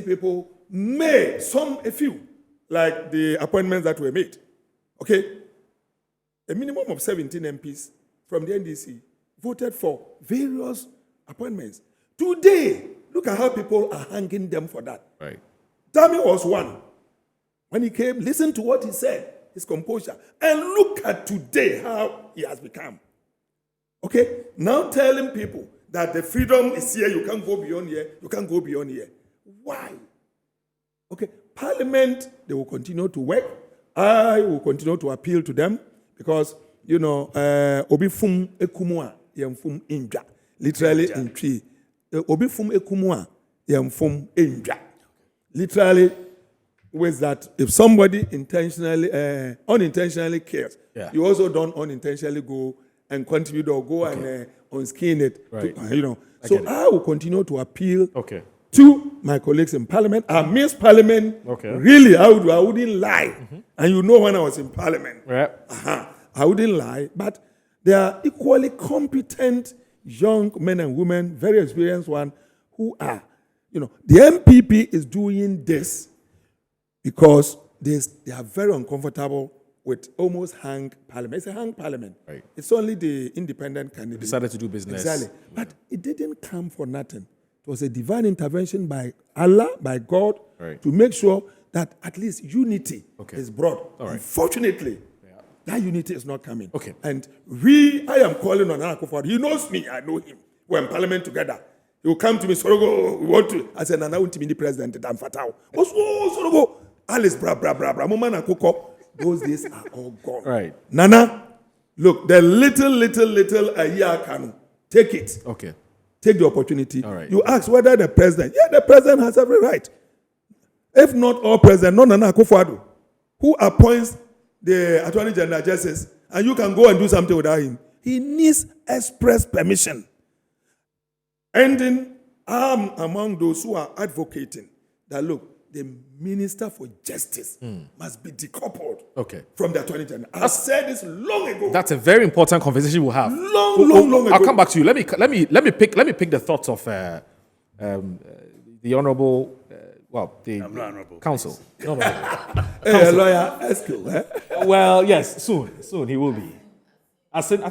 people may, a few, like the appointments that were made. Okay? A minimum of 17 MPs from the NDC voted for various appointments. Today, look at how people are hanging them for that.
Right.
Dami was one. When he came, listen to what he said, his composure, and look at today how he has become. Okay? Now telling people that the freedom is here, you can't go beyond here, you can't go beyond here. Why? Okay, Parliament, they will continue to work. I will continue to appeal to them because, obi fum ekumua, yem fum inja. Literally in tree. Obi fum ekumua, yem fum inja. Literally, with that, if somebody unintentionally cares, you also don't unintentionally go and contribute or go and unskin it.
Right.
So I will continue to appeal
to
my colleagues in Parliament. I miss Parliament.
Okay.
Really, I wouldn't lie. Mm-hmm. And when I was in Parliament, I wouldn't lie. But they are equally competent young men and women, very experienced ones, who are, the MPP is doing this because they are very uncomfortable with almost hung Parliament. It's a hung Parliament.
Right.
It's only the independent candidate.
Decided to do business.
Exactly. But it didn't come for nothing. It was a divine intervention by Allah, by God, to make sure that at least unity is brought. Unfortunately, that unity is not coming.
Okay.
And I am calling on Nana Akufo-Addo. He knows me, I know him. We're in Parliament together. He will come to me, Sorogo, we want to. I said, Nana, want to be the president, Dan Fatao. Sorogo, Alice, bra, Mama Nakoko. Those days are all gone.
Right.
Nana, look, the little year can take it.
Okay.
Take the opportunity.
All right.
You ask whether the president, the president has every right. If not all president, not Nana Akufo-Addo, who appoints the Attorney General Justice, and you can go and do something without him. He needs express permission. Ending, I'm among those who are advocating that, look, the Minister for Justice must be decoupled from the Attorney General. I said this long ago.
That's a very important conversation we'll have.
Long ago.
I'll come back to you. Let me pick the thoughts of the honourable, the
I'm not honourable.
council.
Hey, lawyer, Eskil.
Well, yes, soon he will be. I think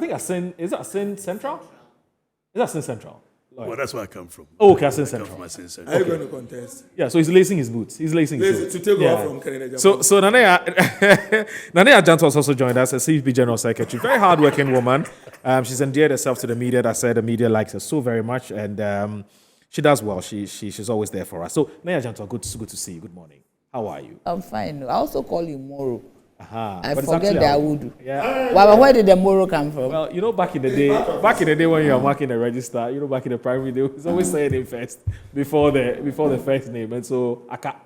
is that Asin Central? Is that Asin Central?
Well, that's where I come from.
Oh, okay, Asin
I come
Central.
from Asin Central.
Are you going to contest?
Yeah, so he's lacing his boots. He's lacing his boots.
To take over from Kennedy.
So Nanea Janto has also joined us as CFP General Secretary. Very hardworking woman. She's endeared herself to the media. That said, the media likes her so very much, and she does well. She's always there for us. So Nanea Janto, good to see you. Good morning. How are you?
I'm fine. I also call you Moro. I
But
forget the Awudu.
Yeah.
Well, where did the Moro come from?
Well, back in the day when you were marking the register, back in the primary, they was always saying it first before the first name, and so Aka.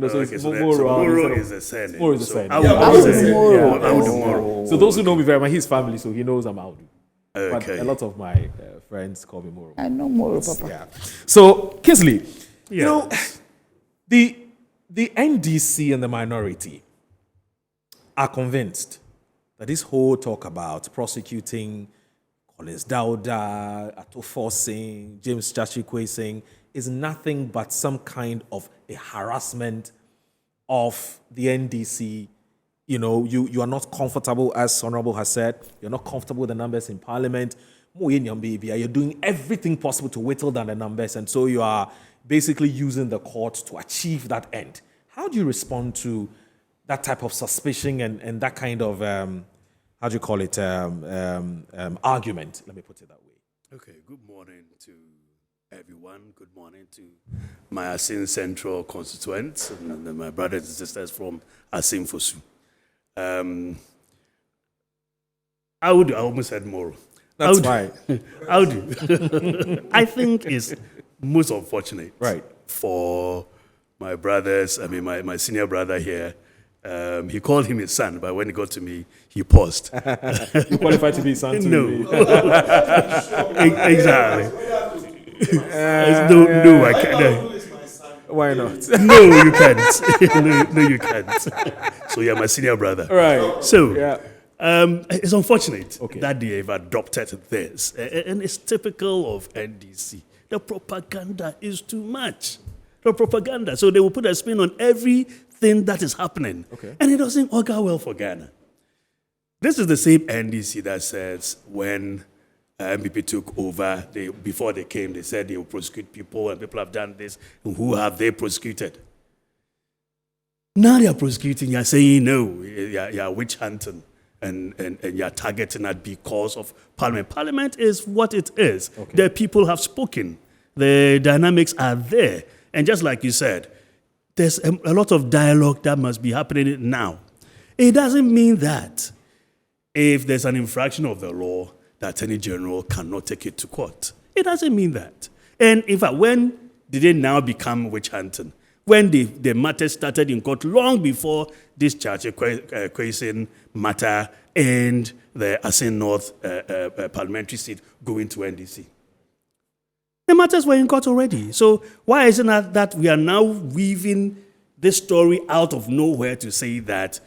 So it's
Moro is the surname.
Moro is the surname.
Awudu
Moro.
So those who know me very much, his family, so he knows I'm Awudu. But
Okay.
a lot of my friends call me Moro.
I know Moro, Papa.
Yeah. So Kingsley, the NDC and the minority are convinced that this whole talk about prosecuting Collins Dauda, Ato Forcing, James Gyakye Quayson'S is nothing but some kind of a harassment of the NDC. You are not comfortable, as Honorable has said, you're not comfortable with the numbers in Parliament. You're doing everything possible to whittle down the numbers, and so you are basically using the court to achieve that end. How do you respond to that type of suspicion and that kind of, argument? Let me put it that way.
Okay, good morning to everyone. Good morning to my Asin Central constituents and my brothers and sisters from Asin Fosu. I almost said Moro.
That's fine.
I think it's most unfortunate.
Right.
For my brothers, my senior brother here. He called him his son, but when he got to me, he paused.
You qualify to be his son too?
No. Exactly. No, I can't.
Why not?
No, you can't. No, you can't. So you're my senior brother.
Right.
So
Yeah.
it's unfortunate
Okay.
that they have adopted this. And it's typical of NDC. The propaganda is too much. The propaganda. So they will put a spin on everything that is happening.
Okay.
And it doesn't augur well for Ghana. This is the same NDC that says when MPP took over, before they came, they said they will prosecute people, and people have done this. And who have they prosecuted? Now they are prosecuting, you're saying no, you're witch hunting, and you're targeting that because of Parliament. Parliament is what it is.
Okay.
The people have spoken. The dynamics are there. And just like you said, there's a lot of dialogue that must be happening now. It doesn't mean that if there's an infraction of the law, the Attorney General cannot take it to court. It doesn't mean that. And in fact, when did it now become witch hunting? When the matter started in court long before this Gyakye Quayson'S matter and the Asin North parliamentary seat going to NDC. The matters were in court already. So why isn't it that we are now weaving this story out of nowhere to say that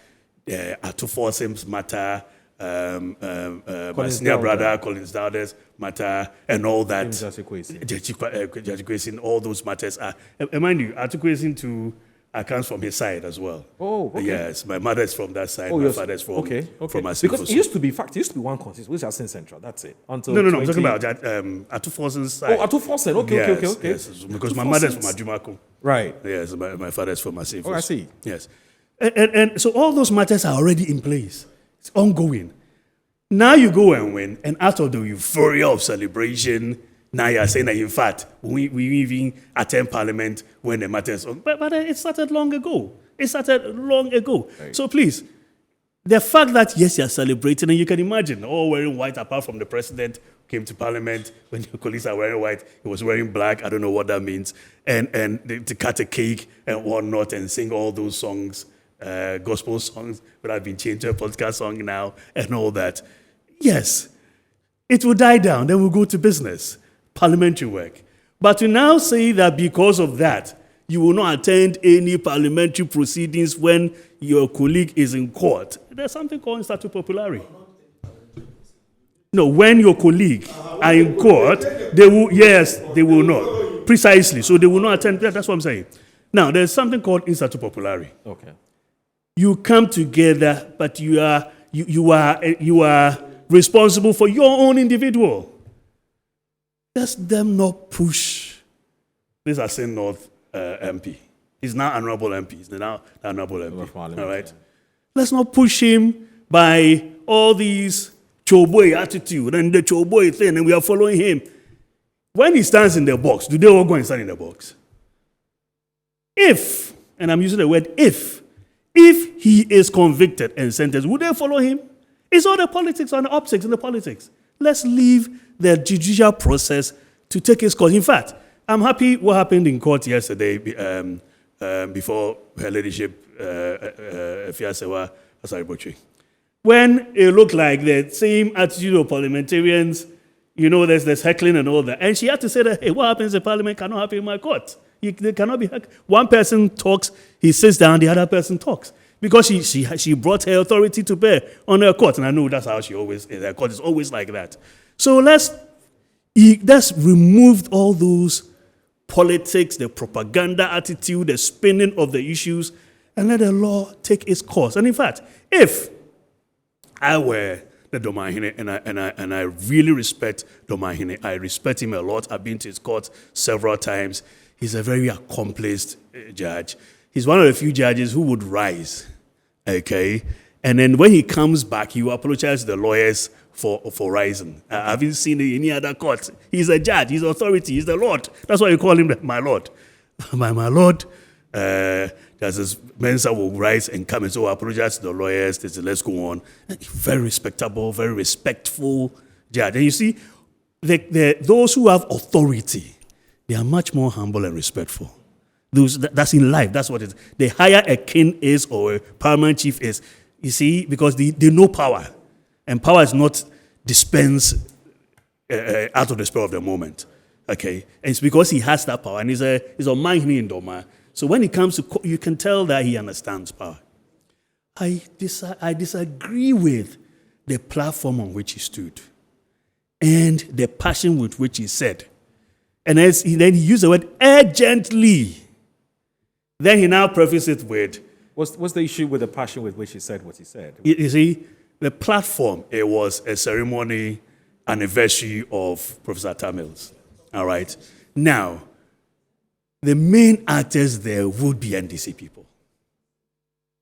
Atufosim's matter, my senior brother, Collins Dowder's matter, and all that.
Gyakye Quayson.
Gyakye Quayson, all those matters are. And mind you, Gyakye Quayson too accounts from his side as well.
Oh, okay.
Yes, my mother is from that side. My
yes.
father is from
Okay.
from Asin.
Because it used to be, in fact, it used to be one consist, which is Asin Central. That's it. Until
No, I'm talking about Atufosim's side.
Oh, Atufosin. Okay.
Yes, because my mother is from Ajumako.
Right.
Yes, my father is from Asin.
Oh, I see.
Yes. And so all those matters are already in place. It's ongoing. Now you go and win, and out of the euphoria of celebration, now you're saying that, in fact, we even attend Parliament when the matter is on. But it started long ago. Right. So please, the fact that, yes, you're celebrating, and you can imagine, all wearing white apart from the president who came to Parliament. When your colleagues are wearing white, he was wearing black. I don't know what that means. And to cut a cake and whatnot and sing all those songs, gospel songs that have been changed to a political song now and all that. Yes, it will die down. Then we'll go to business, parliamentary work. But to now say that because of that, you will not attend any parliamentary proceedings when your colleague is in court. There's something called statu populari. No, when your colleague are in court, they will not. Precisely. So they will not attend. That's what I'm saying. Now, there's something called statu populari.
Okay.
You come together, but you are responsible for your own individual. Let them not push this Asin North MP. He's now honorable MP. He's now honorable MP. All right. Let's not push him by all these Choboy attitude and the Choboy thing, and we are following him. When he stands in the box, do they all go and stand in the box? If, and I'm using the word if he is convicted and sentenced, would they follow him? It's all the politics and the optics in the politics. Let's leave the judicial process to take its course. In fact, I'm happy what happened in court yesterday before her ladyship, Fiasewa Asaribotri. When it looked like the same attitude of parliamentarians, there's heckling and all that. And she had to say that, hey, what happens in parliament cannot happen in my court. They cannot be heck. One person talks, he sits down, the other person talks. Because she brought her authority to bear on her court. And I know that's how she always is. Her court is always like that. So let's remove all those politics, the propaganda attitude, the spinning of the issues, and let the law take its course. And in fact, if I were the Domahine, and I really respect Domahine, I respect him a lot. I've been to his court several times. He's a very accomplished judge. He's one of the few judges who would rise, okay? And then when he comes back, he will apologize to the lawyers for rising. I haven't seen it in any other court. He's a judge, he's authority, he's the Lord. That's why you call him my Lord. My Lord, there's this Mensa will rise and come and say, apologize to the lawyers. They say, let's go on. Very respectable, very respectful judge. And you see, those who have authority, they are much more humble and respectful. That's in life. That's what it is. The higher a king is or a paramount chief is, you see, because they know power. And power is not dispensed out of the spur of the moment. Okay? And it's because he has that power. And he's a man in Doma. So when it comes to, you can tell that he understands power. I disagree with the platform on which he stood and the passion with which he said. And then he used the word urgently. Then he now prefaced it with...
What's the issue with the passion with which he said what he said?
You see, the platform, it was a ceremony anniversary of Professor Tamils. All right? Now, the main actors there would be NDC people.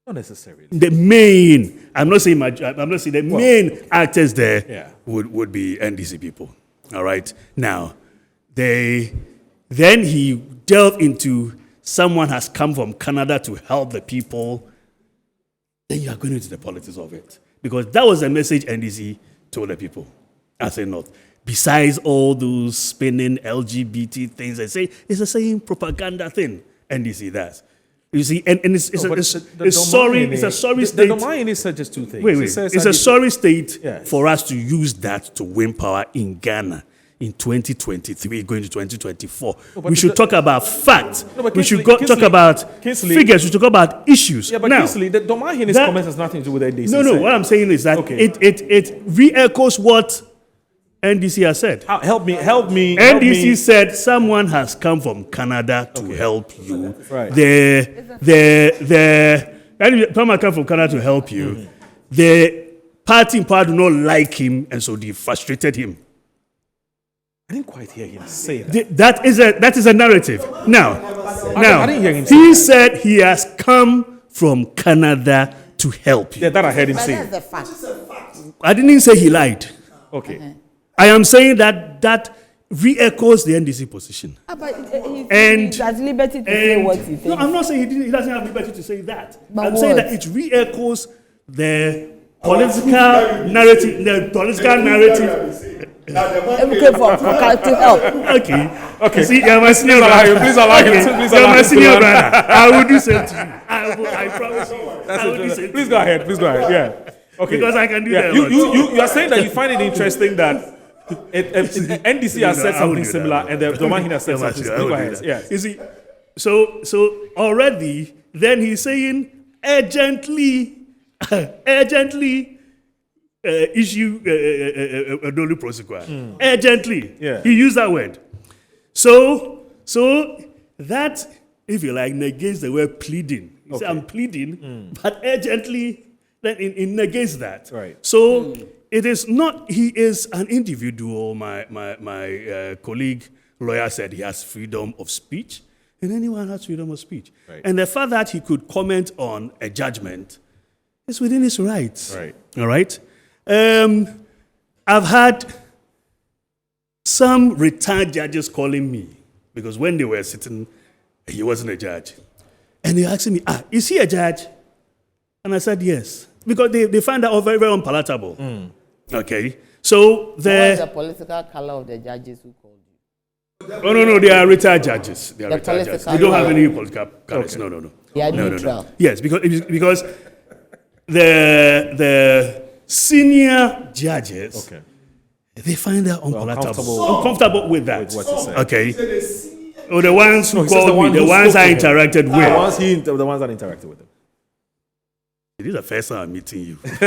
Not necessarily.
The main, I'm not saying the main actors there would be NDC people. All right? Now, then he delved into someone has come from Canada to help the people. Then you are going into the politics of it. Because that was the message NDC told the people. I say not. Besides all those spinning LGBT things, I say it's the same propaganda thing NDC does. You see, and it's a sorry state.
The Domain said just two things.
Wait. It's a sorry state for us to use that to win power in Ghana in 2023, going to 2024. We should talk about facts. We should talk about figures. We should talk about issues.
Yeah, but
now,
Kingsley, the Domain his comment has nothing to do with NDC.
No. What I'm saying is that it re-echoes what NDC has said.
Help me.
NDC said someone has come from Canada to help you.
Right.
Someone come from Canada to help you. Mm-hmm. The party in power do not like him, and so they frustrated him.
I didn't quite hear him say that.
That is a narrative. Now,
I didn't hear him say
he
that.
said he has come from Canada to help you.
Yeah, that I heard him
But
say.
that's the fact.
I didn't say he lied.
Okay.
I am saying that re-echoes the NDC position.
But
And-
he has liberty to say what he thinks.
No, I'm not saying he doesn't have liberty to say that.
But
I'm saying
what?
that it re-echoes the political narrative.
Okay, to help.
Okay. See, you're my senior brother.
Please allow him. Please
You're
allow
my
him.
senior brother. I will do same to you. I promise you. I will do same.
Please go ahead. Yeah. Okay.
Because I can do that.
You are saying that you find it interesting that NDC has said something similar and the Domain has said something similar. Go ahead. Yes.
You see, so already, then he's saying urgently issue a Dolu prosecutor. Urgently.
Yeah.
He used that word. So that, if you like, negates the word pleading. He said, I'm pleading, but urgently, then it negates that.
Right.
So it is not, he is an individual. My colleague lawyer said he has freedom of speech, and anyone has freedom of speech.
Right.
And the fact that he could comment on a judgment is within his rights.
Right.
All right? I've had some retired judges calling me because when they were sitting, he wasn't a judge. And they asked me, is he a judge? And I said, yes. Because they find that all very, very unpalatable. Okay? So
What's the political color of the judges who called you?
No, they are retired judges. They are
The
retired judges.
political
We don't have
color.
any political colors. No.
They are
No.
neutral.
Yes, because the senior judges, they find that uncomfortable with that.
With what you said.
Okay. Or the ones who
he says
called me, the
who
ones
spoke
I
to him.
interacted with.
The ones that interacted with him.
It is the first time I'm meeting you.
He's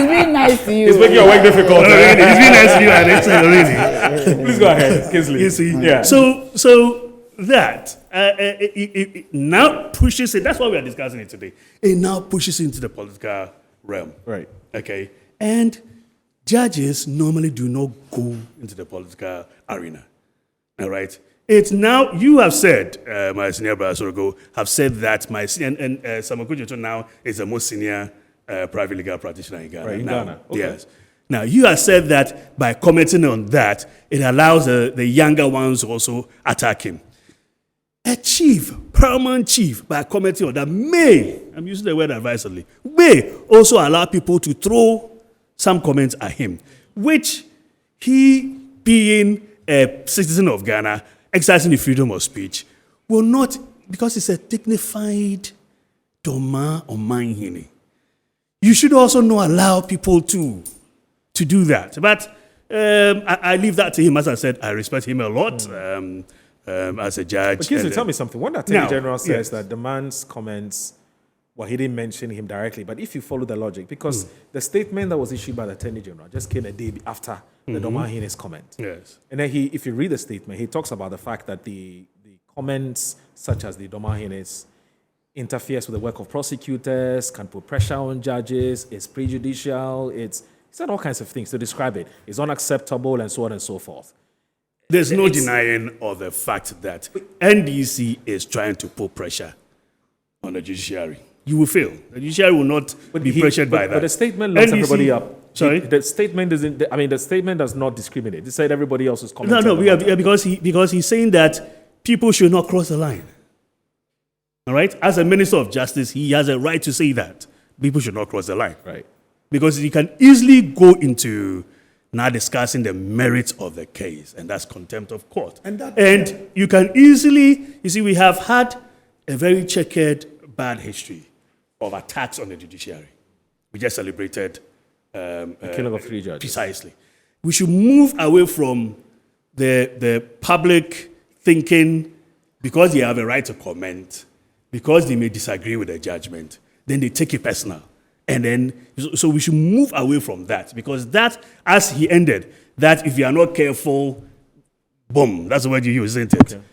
being nice to you.
He's making your work difficult.
Really, it's been nice to you, Alex. Really.
Please go ahead, Kingsley.
You see,
Yeah.
So that it now pushes it. That's why we are discussing it today. It now pushes into the political realm.
Right.
Okay. And judges normally do not go into the political arena. All right. It's now, you have said, my senior brother Sorogo, have said that my senior, and Samako Joto now is the most senior private legal practitioner in Ghana.
Right, in
now.
Ghana. Okay.
Yes. Now, you have said that by commenting on that, it allows the younger ones to also attack him. A chief, paramount chief, by commenting on that, may, I'm using the word advisedly, may also allow people to throw some comments at him, which he being a citizen of Ghana exercising the freedom of speech will not, because it's a dignified Doma or Manhini. You should also not allow people to do that. But I leave that to him. As I said, I respect him a lot as a judge.
But Kingsley, tell me something. When the Attorney General says that the man's comments, well, he didn't mention him directly, but if you follow the logic, because the statement that was issued by the Attorney General just came a day after the Domahini's comment.
Yes.
And then if you read the statement, he talks about the fact that the comments such as the Domahini's interferes with the work of prosecutors, can put pressure on judges, it's prejudicial, he said all kinds of things to describe it. It's unacceptable and so on and so forth.
There's no denying of the fact that NDC is trying to put pressure on the judiciary. You will fail. The judiciary will not be pressured by that.
But the statement locks everybody up.
Sorry?
The statement doesn't. I mean, the statement does not discriminate. It said everybody else is commenting.
No, because he's saying that people should not cross the line. All right? As a Minister of Justice, he has a right to say that people should not cross the line.
Right.
Because he can easily go into now discussing the merits of the case, and that's contempt of court. And you can easily, you see, we have had a very checkered bad history of attacks on the judiciary. We just celebrated
the killing of 3 judges.
Precisely. We should move away from the public thinking because they have a right to comment, because they may disagree with the judgment, then they take it personal. And then, so we should move away from that, because that, as he ended, that if you are not careful, boom, that's the word you use, isn't it? Okay.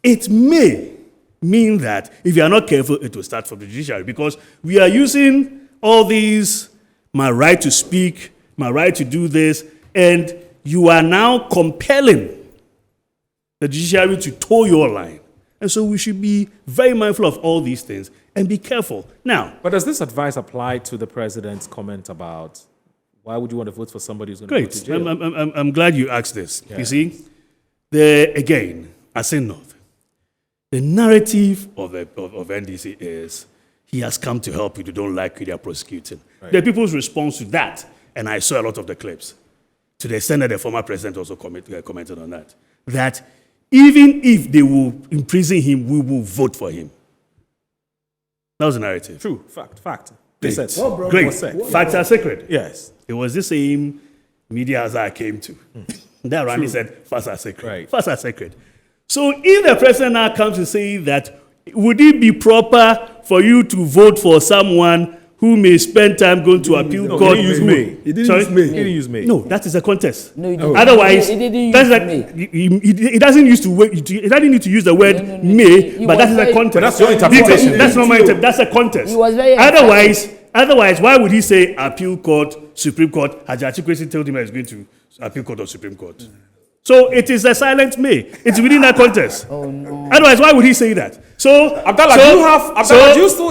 It may mean that if you are not careful, it will start from the judiciary, because we are using all these, my right to speak, my right to do this, and you are now compelling the judiciary to toe your line. And so we should be very mindful of all these things and be careful. Now,
but does this advice apply to the president's comment about why would you want to vote for somebody who's going to go to jail?
I'm glad you asked this. Yeah. You see, again, I say North. The narrative of NDC is he has come to help you. You don't like who they are prosecuting. Right. The people's response to that, and I saw a lot of the clips, to the extent that the former president also commented on that even if they will imprison him, we will vote for him. That was the narrative.
True. Fact.
Great. Great. Facts are sacred.
Yes.
It was the same media as I came to. That Randy said, facts are sacred.
Right.
Facts are sacred. So if the president now comes to say that, would it be proper for you to vote for someone who may spend time going to appeal court?
He didn't use me.
He didn't
use me.
No, that is a contest.
No, he didn't.
Otherwise,
he didn't
that's
use
like,
me.
he doesn't use to he doesn't need to use the word may, but that is a contest.
But that's your interpretation.
That's not my interpretation. That's a contest.
He was very
Otherwise, why would he say appeal court, Supreme Court? Has Gyakye Quayson'S told him he's going to appeal court or Supreme Court? So it is a silent may. It's within that contest.
Oh no.
Otherwise, why would he say that? So
Abdallah,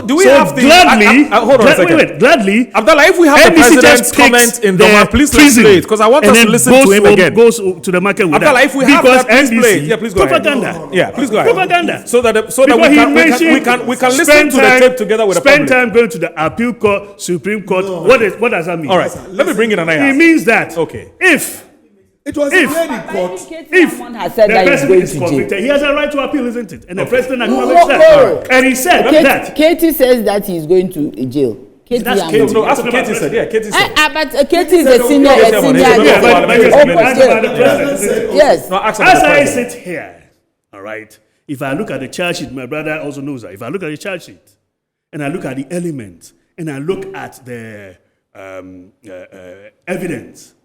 do we have the
gladly?
Hold on a second.
Wait, gladly.
Abdallah, if we have the president's comment in Doma, please play it, because I want us to listen to him again.
Goes to the market with
Abdallah, if we have that, please play it. Yeah, please go
propaganda.
ahead. Yeah, please go ahead.
Propaganda.
So that we can listen to the tape together with the public.
Spend time going to the appeal court, Supreme Court. What does that mean?
All right, let me bring in an
It means that if
it was a lady court.
If
has said
the
that he's
president
going
is
to
convicted,
jail.
he has a right to appeal, isn't it? And the president acknowledged that.
No.
And he said that.
Katie says that he's going to jail. Katie
That's
and
Katie.
No, that's what Katie said. Yeah, Katie said.
But Katie is a senior. Yes.
As I sit here, all right, if I look at the charge sheet, my brother also knows that. If I look at the charge sheet, and I look at the elements, and I look at the evidence,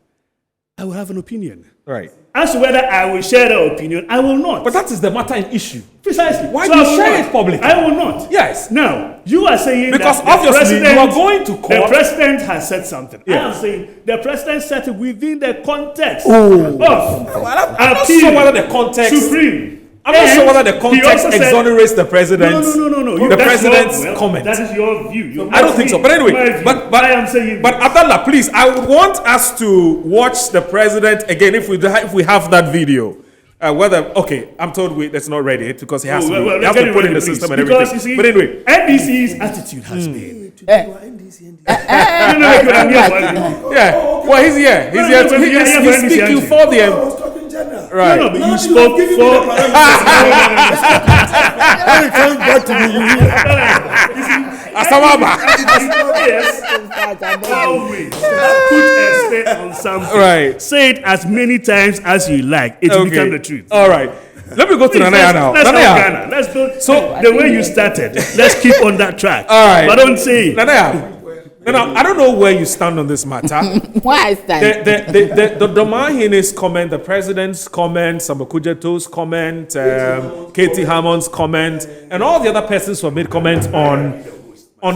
I will have an opinion.
Right.
As to whether I will share the opinion, I will not.
But that is the matter in issue.
Precisely.
Why do you share it publicly?
I will not.
Yes.
Now, you are saying
because
that
obviously you are going to court.
The president has said something.
Yeah.
I am saying the president said it within the context
I'm
of
not sure whether the context.
Supreme.
I'm not sure whether the context exonerates the president's.
No.
The president's comment.
That is your view.
I don't think so. But anyway, but
I am saying.
But Abdallah, please, I would want us to watch the president again if we have that video. I'm told that's not ready because he has to put in the system and everything.
See,
but anyway,
NDC's attitude has been.
Yeah. Well, he's here. He's speaking for them. Right.
No, but you spoke for.
When it comes back to me,
Yes. Always. Put a spin on something.
Right.
Say it as many times as you like. It will become the truth.
All right. Let me go to
Please,
Nanaya now.
Let's
Nanaya.
Ghana. Let's go.
So-
The way you started, let's keep on that track.
All right.
But don't say it.
Nanaya. Now, I don't know where you stand on this matter.
Why I stand?
The Domahine's comment, the president's comment, Sambakujeto's comment, Katie Hammond's comment, and all the other persons who have made comments on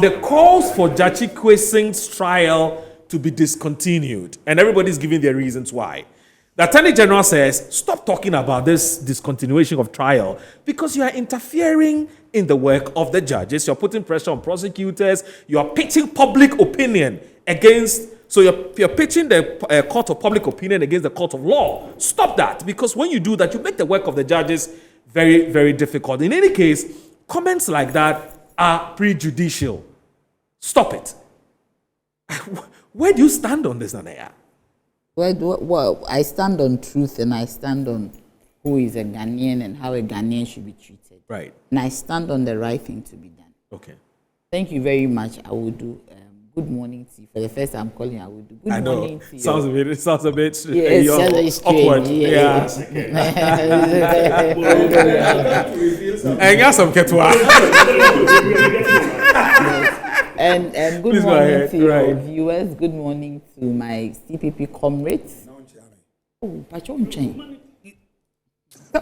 the calls for Gyakye Quayson'S trial to be discontinued. And everybody's giving their reasons why. The Attorney General says, stop talking about this discontinuation of trial because you are interfering in the work of the judges. You're putting pressure on prosecutors. You are pitching public opinion against, so you're pitching the court of public opinion against the court of law. Stop that, because when you do that, you make the work of the judges very, very difficult. In any case, comments like that are prejudicial. Stop it. Where do you stand on this, Nanaya?
Well, I stand on truth and I stand on who is a Ghanaian and how a Ghanaian should be treated.
Right.
And I stand on the right thing to be done.
Okay.
Thank you very much. I will do good morning to you. For the first time calling, I will do good
I know.
morning to you.
Sounds a bit
It's
awkward.
yeah.
And got some ketwa.
And good
Please go
morning
ahead.
to your
Right.
viewers. Good morning to my CPP comrades. Oh, Pachon Chain.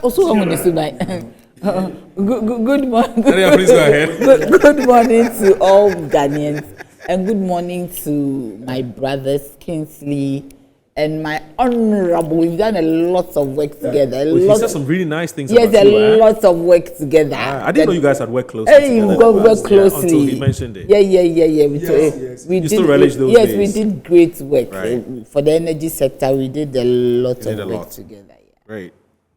Also, I'm going to say good morning.
Nanaya, please go ahead.
Good morning to all Ghanaians, and good morning to my brothers Kingsley and my honorable. We've done a lot of work together.
He said some really nice things
Yes,
about you.
a lot of work together.
I didn't know you guys had worked closely
Hey,
together.
we work closely.
Until he mentioned it.
Yeah. We
You
did,
still relish those
yes,
days.
we did great work.
Right.
For the energy sector, we did a lot
did a
of work
lot.
together. Yeah.
Right.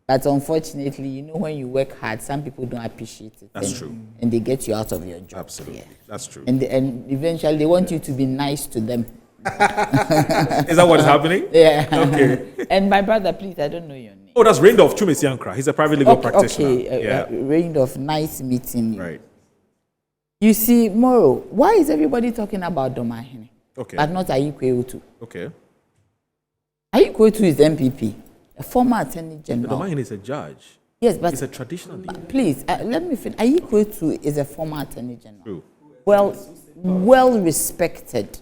But unfortunately, when you work hard, some people don't appreciate it.
That's
and,
true.
And they get you out of your job.
Absolutely.
Yeah.
That's true.
And eventually they want you to be nice to them.
Is that what is happening?
Yeah.
Okay.
And my brother, please, I don't know your name.
Oh, that's Raindorf Chumesiankra. He's a private legal practitioner.
Okay. Raindorf, nice meeting you.
Right.
You see, Moro, why is everybody talking about Domahene?
Okay.
But not Gyakye Otu?
Okay.
Gyakye Otu is MPP, a former Attorney General.
Domain is a judge.
Yes, but
He's a traditional leader.
please, let me finish. Gyakye Otu is a former Attorney General.
True.
Well respected.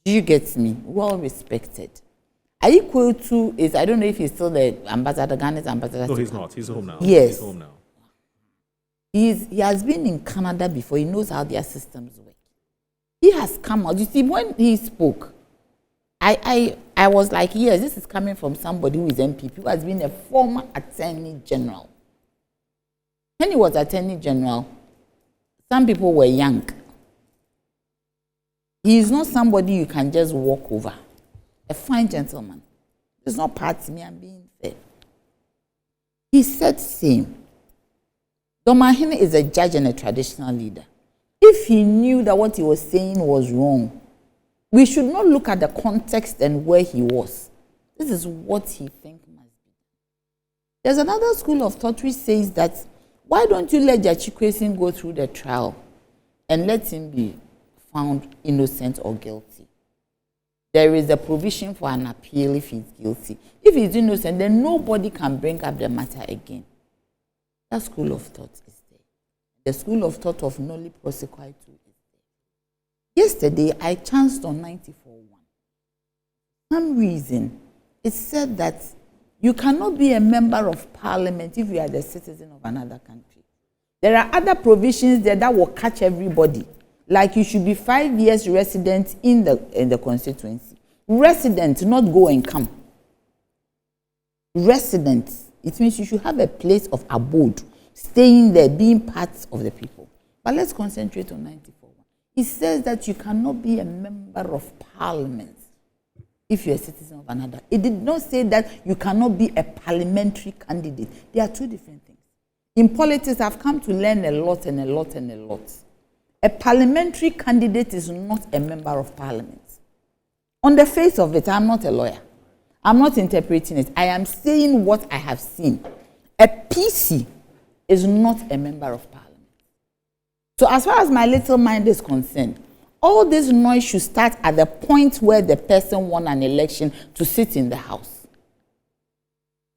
Do you get me? Well respected. Gyakye Otu is, I don't know if he's still the ambassador, Ghana's ambassador.
No, he's not. He's home now.
Yes.
He's home now.
He has been in Canada before. He knows how their systems work. He has come out. You see, when he spoke, I was like, yes, this is coming from somebody who is MPP, who has been a former Attorney General. When he was Attorney General, some people were young. He is not somebody you can just walk over. A fine gentleman. It's not part of me, I'm being fair. He said same. Domahene is a judge and a traditional leader. If he knew that what he was saying was wrong, we should not look at the context and where he was. This is what he thinks must be. There's another school of thought which says that, why don't you let Gyakye Quayson's go through the trial and let him be found innocent or guilty? There is a provision for an appeal if he's guilty. If he's innocent, then nobody can bring up the matter again. That school of thought is there. The school of thought of noli prosequi is there. Yesterday, I chanced on 94.1. For some reason, it said that you cannot be a member of parliament if you are the citizen of another country. There are other provisions there that will catch everybody. Like you should be 5 years resident in the constituency. Resident, not go and come. Resident, it means you should have a place of abode, staying there, being part of the people. But let's concentrate on 94.1. It says that you cannot be a member of parliament if you're a citizen of another. It did not say that you cannot be a parliamentary candidate. They are two different things. In politics, I've come to learn a lot and a lot and a lot. A parliamentary candidate is not a member of parliament. On the face of it, I'm not a lawyer. I'm not interpreting it. I am saying what I have seen. A PC is not a member of parliament. So as far as my little mind is concerned, all this noise should start at the point where the person won an election to sit in the house.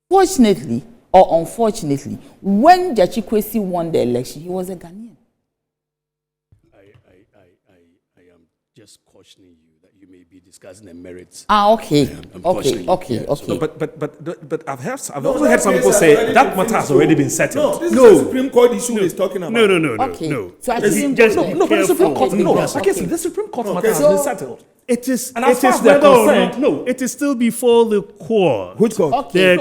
Fortunately or unfortunately, when Gyakye Quayson's won the election, he was a Ghanaian.
I am just cautioning you that you may be discussing the merits.
Okay.
I'm
Okay.
cautioning you.
No, but I've also heard some people say that matter has already been settled.
This is the Supreme Court issue he's talking about.
No.
Okay.
No.
So I
Just-
shouldn't
just
go
be
there.
No, but the Supreme
careful.
Court, no,
Yes.
I can see the Supreme Court matter has
So-
been settled.
It is.
And as
It
far
is
as they're
whether or
concerned-
not. No, it is still before the court.
Which court?
Okay.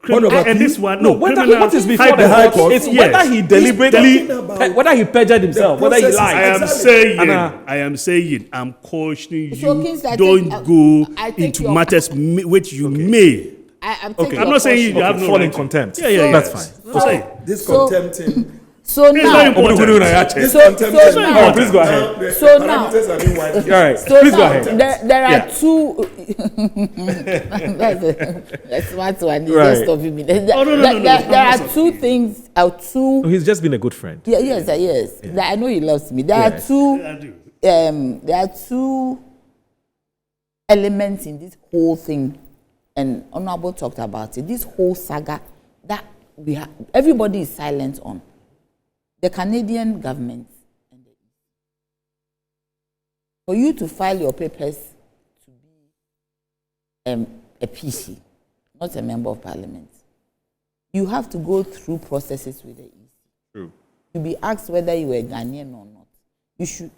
The
Court of
and
appeal?
this one.
No, what is before
High
the
High
court?
Court?
It's
Yes.
whether he deliberately,
talking about
whether he perjured himself, whether he
process.
lied.
I am
Exactly.
saying,
And,
I am saying, I'm cautioning
So,
you.
Kings, I
Don't
take-
go
I take
into
your-
matters which you may.
I'm taking
Okay.
I'm
your
not saying you
caution.
have no
fall in
right to-
contempt.
Yeah.
That's fine.
I'm saying.
This
So-
contempting.
So
It's not
now,
important.
This
So-
contempting.
so now-
Oh, please go ahead.
The
So now-
parameters have been widened.
All right,
so
please go
now
ahead.
there are
Yeah.
two. That's smart one. He's
Right.
just stopping me. There
no.
there are two things. Two.
No, he's just been a good friend.
Yeah, yes. That I know he loves me. There are
Yes.
two.
I do.
There are two elements in this whole thing, and Honorable talked about it. This whole saga that everybody is silent on. The Canadian government and the for you to file your papers to be a PC, not a member of parliament, you have to go through processes with the EC.
True.
You'll be asked whether you were Ghanaian or not. You should,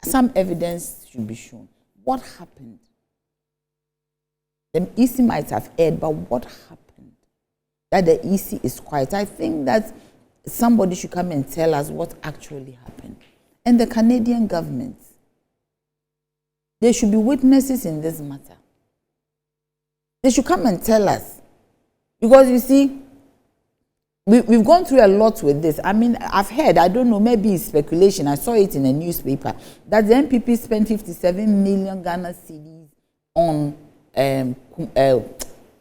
some evidence should be shown. What happened? The EC might have erred, but what happened? That the EC is quiet. I think that somebody should come and tell us what actually happened. And the Canadian government, they should be witnesses in this matter. They should come and tell us. Because you see, we've gone through a lot with this. I mean, I've heard, I don't know, maybe it's speculation. I saw it in a newspaper that the NPP spent 57 million Ghana cedis on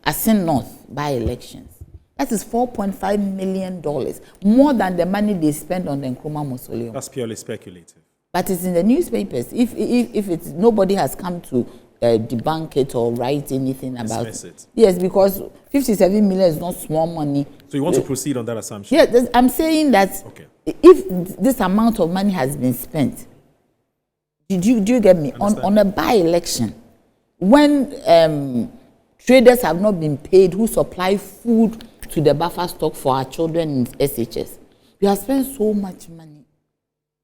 Asin North by-elections. That is $4.5 million, more than the money they spent on the Nkrumah Mausoleum.
That's purely speculative.
But it's in the newspapers. If it's nobody has come to debunk it or write anything about
Dismiss it.
Yes, because 57 million is not small money.
So you want to proceed on that assumption?
Yeah, I'm saying that
Okay.
if this amount of money has been spent, do you get me? On a by-election, when traders have not been paid who supply food to the buffer stock for our children in SHS, we have spent so much money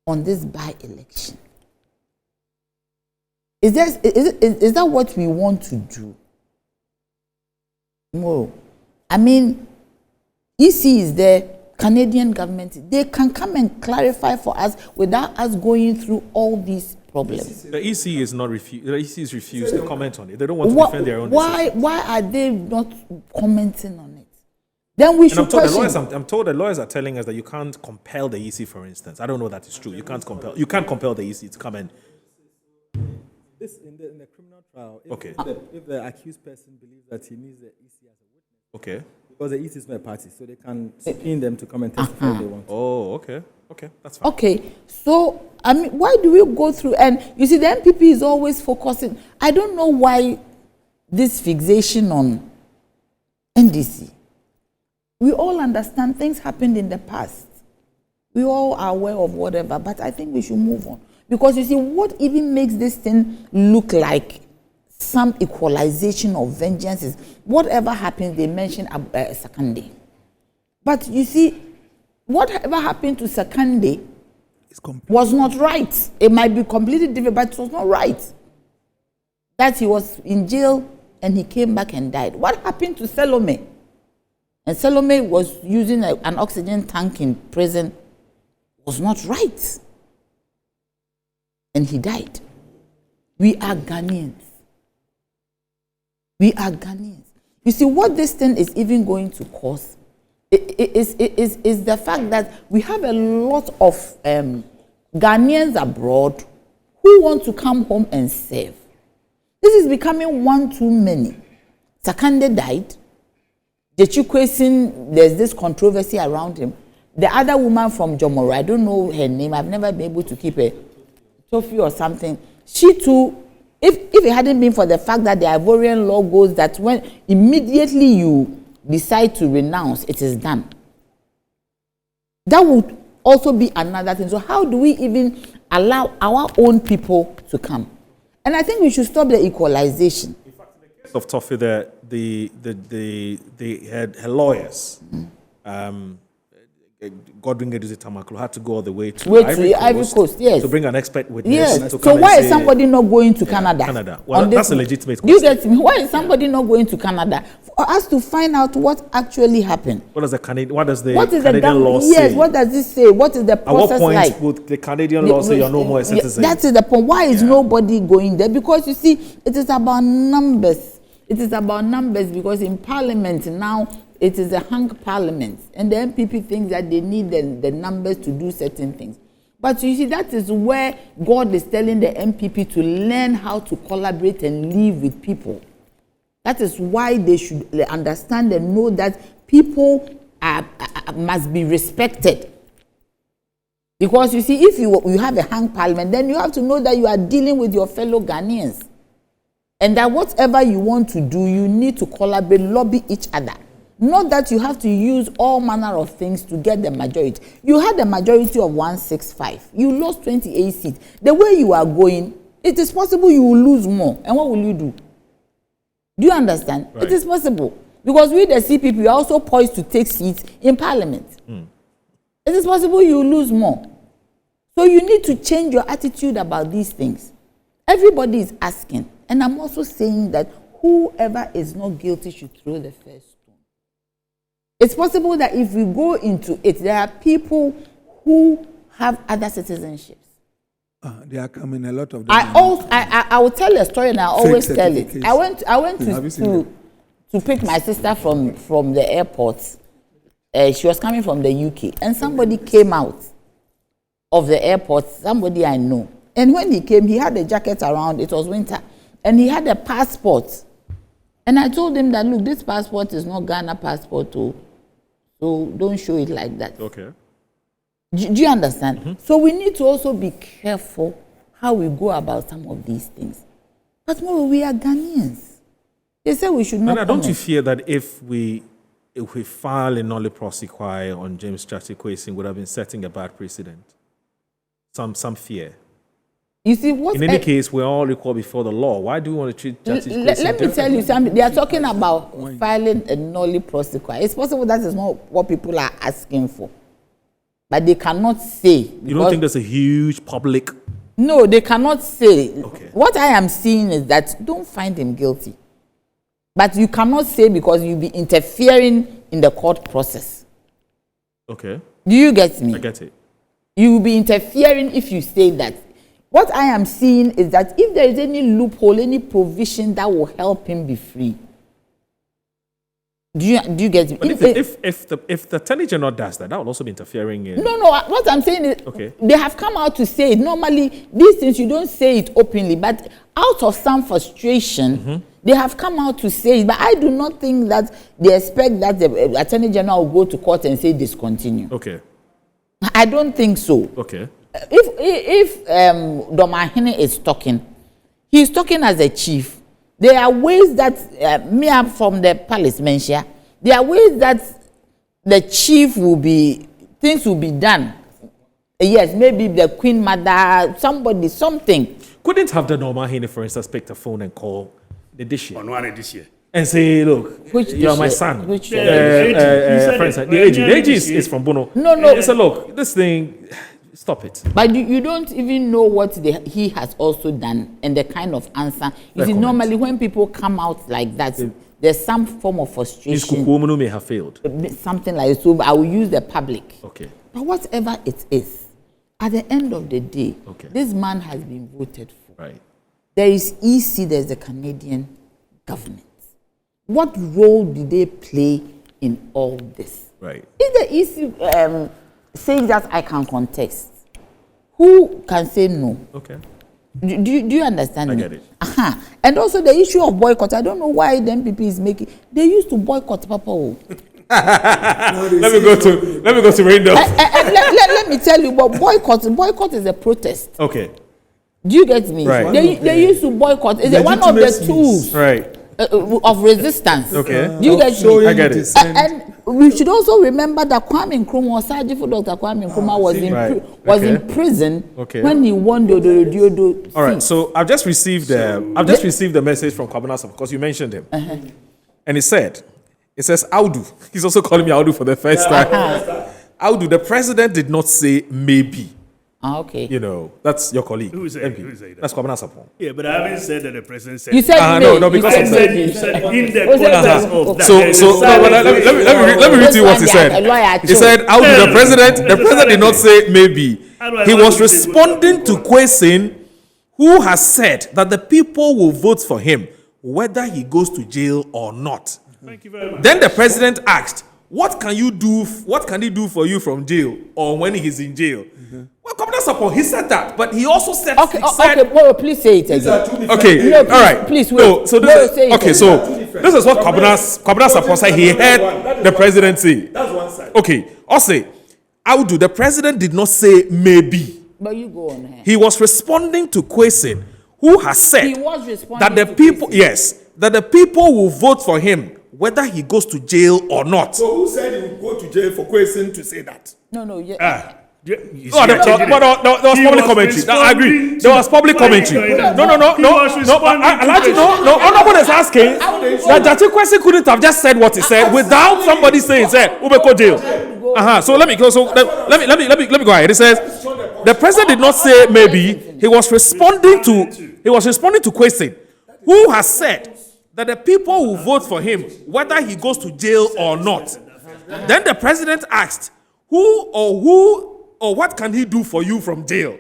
on this by-election. Is that what we want to do? No. I mean, EC is there, Canadian government, they can come and clarify for us without us going through all these problems.
The EC is not refused. The EC is refused to comment on it. They don't want to defend their own decision.
Why are they not commenting on it? Then we
And
should question.
I'm told the lawyers are telling us that you can't compel the EC, for instance. I don't know that is true. You can't compel the EC to come and.
This in the criminal trial.
Okay.
If the accused person believes that he needs the EC as a witness,
Okay.
because the EC is not a party, so they can subpoena them to come and testify if they want.
Oh, okay. Okay, that's fine.
Okay, so I mean, why do we go through? And you see, the MPP is always focusing. I don't know why this fixation on NDC. We all understand things happened in the past. We all are aware of whatever, but I think we should move on. Because you see, what even makes this thing look like some equalization of vengeance is whatever happens, they mention Sakande. But you see, whatever happened to Sakande was not right. It might be completely different, but it was not right. That he was in jail and he came back and died. What happened to Salome? And Salome was using an oxygen tank in prison. Was not right. And he died. We are Ghanaians. We are Ghanaians. You see, what this thing is even going to cause is the fact that we have a lot of Ghanaians abroad who want to come home and serve. This is becoming one too many. Sakande died. Gyakye Quayson's, there's this controversy around him. The other woman from Jomoro, I don't know her name. I've never been able to keep a Sophie or something. She too, if it hadn't been for the fact that the Ivorian law goes that when immediately you decide to renounce, it is done. That would also be another thing. So how do we even allow our own people to come? And I think we should stop the equalization.
In fact, in the case of Toffee, her lawyers, Godwin Geduzi Tamaklo had to go all the way to
Ivory Coast, yes,
to bring an expert witness.
Yes.
To
So why is somebody not going to Canada?
Canada. Well, that's a legitimate question.
You get me? Why is somebody not going to Canada for us to find out what actually happened?
What does the Canadian law say?
Yes, what does it say? What is the process
At what point
like?
would the Canadian law say you're no more a citizen?
That is the point. Why is nobody going there? Because you see, it is about numbers. It is about numbers because in Parliament now, it is a hung parliament, and the MPP thinks that they need the numbers to do certain things. But you see, that is where God is telling the MPP to learn how to collaborate and live with people. That is why they should understand and know that people must be respected. Because you see, if you have a hung parliament, then you have to know that you are dealing with your fellow Ghanaians. And that whatever you want to do, you need to collaborate, lobby each other. Not that you have to use all manner of things to get the majority. You had a majority of 165. You lost 28 seats. The way you are going, it is possible you will lose more. And what will you do? Do you understand? Right. It is possible. Because we, the CPP, are also poised to take seats in Parliament. It is possible you will lose more. So you need to change your attitude about these things. Everybody is asking. And I'm also saying that whoever is not guilty should throw the first. It's possible that if we go into it, there are people who have other citizenships.
They are coming, a lot of them.
I will tell a story and I always tell it. I went to pick my sister from the airport. She was coming from the UK, and somebody came out of the airport, somebody I know. And when he came, he had a jacket around, it was winter, and he had a passport. And I told him that, look, this passport is not Ghana passport too. So don't show it like that.
Okay.
Do you understand? So we need to also be careful how we go about some of these things. But more, we are Ghanaians. They say we should not.
And don't you fear that if we file a nolle prosequi on James Gyakye Quayson, would have been setting a bad precedent? Some fear.
You see,
in any case, we're all equal before the law. Why do we want to treat Gyakye Quayson
Let me tell you something. They are talking about filing a nolle prosequi. It's possible that is not what people are asking for. But they cannot say.
You don't think there's a huge public...
No, they cannot say.
Okay.
What I am seeing is that don't find him guilty. But you cannot say because you'll be interfering in the court process.
Okay.
Do you get me?
I get it.
You will be interfering if you say that. What I am seeing is that if there is any loophole, any provision that will help him be free. Do you get me?
But if the Attorney General does that, that will also be interfering in...
No. What I'm saying is,
okay,
they have come out to say it. Normally, these things, you don't say it openly, but out of some frustration, they have come out to say it. But I do not think that they expect that the Attorney General will go to court and say discontinue.
Okay.
I don't think so.
Okay.
If Domahine is talking, he's talking as a chief. There are ways that me up from the palace mention. There are ways that the chief things will be done. Yes, maybe the Queen Mother, somebody, something.
Couldn't have the Domahine, for instance, pick the phone and call the dish
On one this year.
and say, look, you're my son.
Which
for instance, the AG is from Bono.
No.
He said, look, this thing, stop it.
But you don't even know what he has also done and the kind of answer. You see, normally when people come out like that, there's some form of frustration.
His Kukuomunu may have failed.
Something like that. So I will use the public.
Okay.
But whatever it is, at the end of the day,
okay,
this man has been voted for.
Right.
There is EC, there's the Canadian government. What role do they play in all this?
Right.
If the EC says that I can contest, who can say no?
Okay.
Do you understand me?
I get it.
And also the issue of boycott. I don't know why the MPP is making. They used to boycott Papa.
Let me go to Randolph.
Let me tell you, but boycott is a protest.
Okay.
Do you get me?
Right.
They used to boycott. It's one of the tools
Right.
of resistance.
Okay.
Do you get me?
I get it.
And we should also remember that Kwame Nkrumah, Sergeant for Dr. Kwame Nkrumah, was in prison when he won the Odorodiodo.
All right. So I've just received the message from Kabunasa because you mentioned him, and he says Audu. He's also calling me Audu for the first time. Audu, the president did not say maybe.
Okay.
You know, that's your colleague.
Who said that?
That's Kabunasa.
Yeah, but I haven't said that the president said.
You said
no, because
I said you said in the context of that.
So let me read to you what he said. He said, Audu, the president did not say maybe. He was responding to Quayson, who has said that the people will vote for him, whether he goes to jail or not.
Thank you very much.
Then the president asked, what can he do for you from jail or when he's in jail? Well, Commander Sapon, he said that, but he also said...
Okay, well, please say it again.
Okay,
no,
all right.
Please wait.
So this is what Commander Sapon said he heard the president say.
That's one side.
Okay, I'll say, Audu, the president did not say maybe.
But you go on here.
He was responding to Quayson, who has said
He was responding
that the
to
people,
Quayson.
that the people will vote for him, whether he goes to jail or not.
So who said he would go to jail for Quayson to say that?
No, yeah.
There was public commentary. I agree. There was public commentary. No. Nobody is asking that Gyakye Quayson's couldn't have just said what he said without somebody saying, "Ubeko jail." So let me go. So let me go ahead. It says the president did not say maybe. He was responding to Quayson, who has said that the people will vote for him whether he goes to jail or not. Then the president asked, who or what can he do for you from jail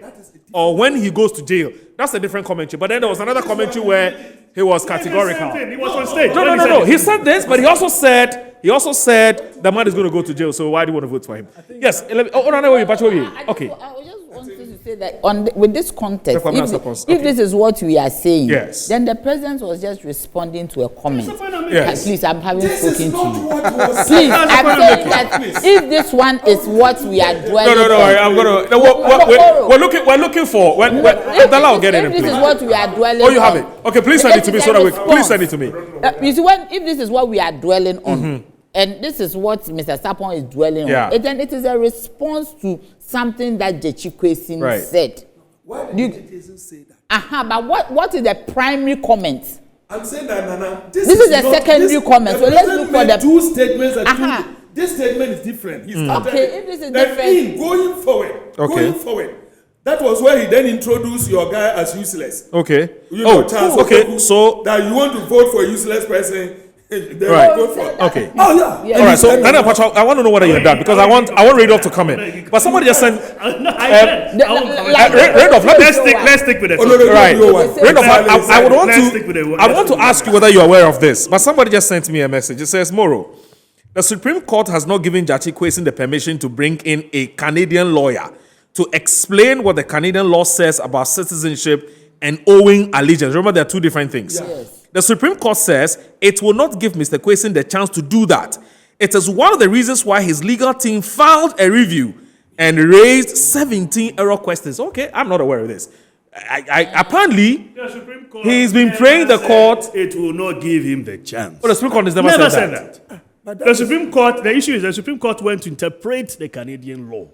or when he goes to jail? That's a different commentary. But then there was another commentary where he was categorical.
He was on stage.
No. He said this, but he also said the man is going to go to jail. So why do you want to vote for him? Yes. Okay.
I just wanted to say that with this context, if this is what we are saying,
yes,
then the president was just responding to a comment.
Yes.
Please, I'm having spoken to you.
Please,
Please, I'm saying that if this one is what we are dwelling on.
We're looking for. Abdallah will get it in,
If
please.
this is what we are dwelling
Oh, you
on.
have it. Okay, please send it to me so that please send it to me.
You see, if this is what we are dwelling on, and this is what Mr. Sapon is dwelling on, then it is a response to something that Gyakye Quayson said.
Why did Jason say that?
But what is the primary comment?
I'm saying that, Nana.
This is a secondary comment. So let's look for the
two statements. This statement is different.
Okay, if this is different.
Going forward. That was where he then introduced your guy as useless.
Okay.
Charles.
Okay. So
that you want to vote for a useless person.
Right.
Okay.
Oh yeah. All right. So Nana Pacho, I want to know whether you're done because I want Randolph to come in. But somebody just sent. Randolph,
let's stick with it.
Right. Randolph, I want to ask you whether you're aware of this. But somebody just sent me a message. It says, Moro, the Supreme Court has not given Gyakye Quayson the permission to bring in a Canadian lawyer to explain what the Canadian law says about citizenship and owing allegiance. Remember, there are two different things.
Yes.
The Supreme Court says it will not give Mr. Quayson the chance to do that. It is one of the reasons why his legal team filed a review and raised 17 error questions. Okay, I'm not aware of this. Apparently, he's been praying the court.
It will not give him the chance.
But the Supreme Court has never said that.
The Supreme Court, the issue is the Supreme Court went to interpret the Canadian law.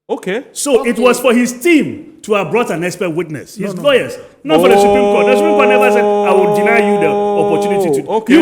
Okay.
So it was for his team to have brought an expert witness, his lawyers, not for the Supreme Court. The Supreme Court never said, I will deny you the opportunity to.
Okay.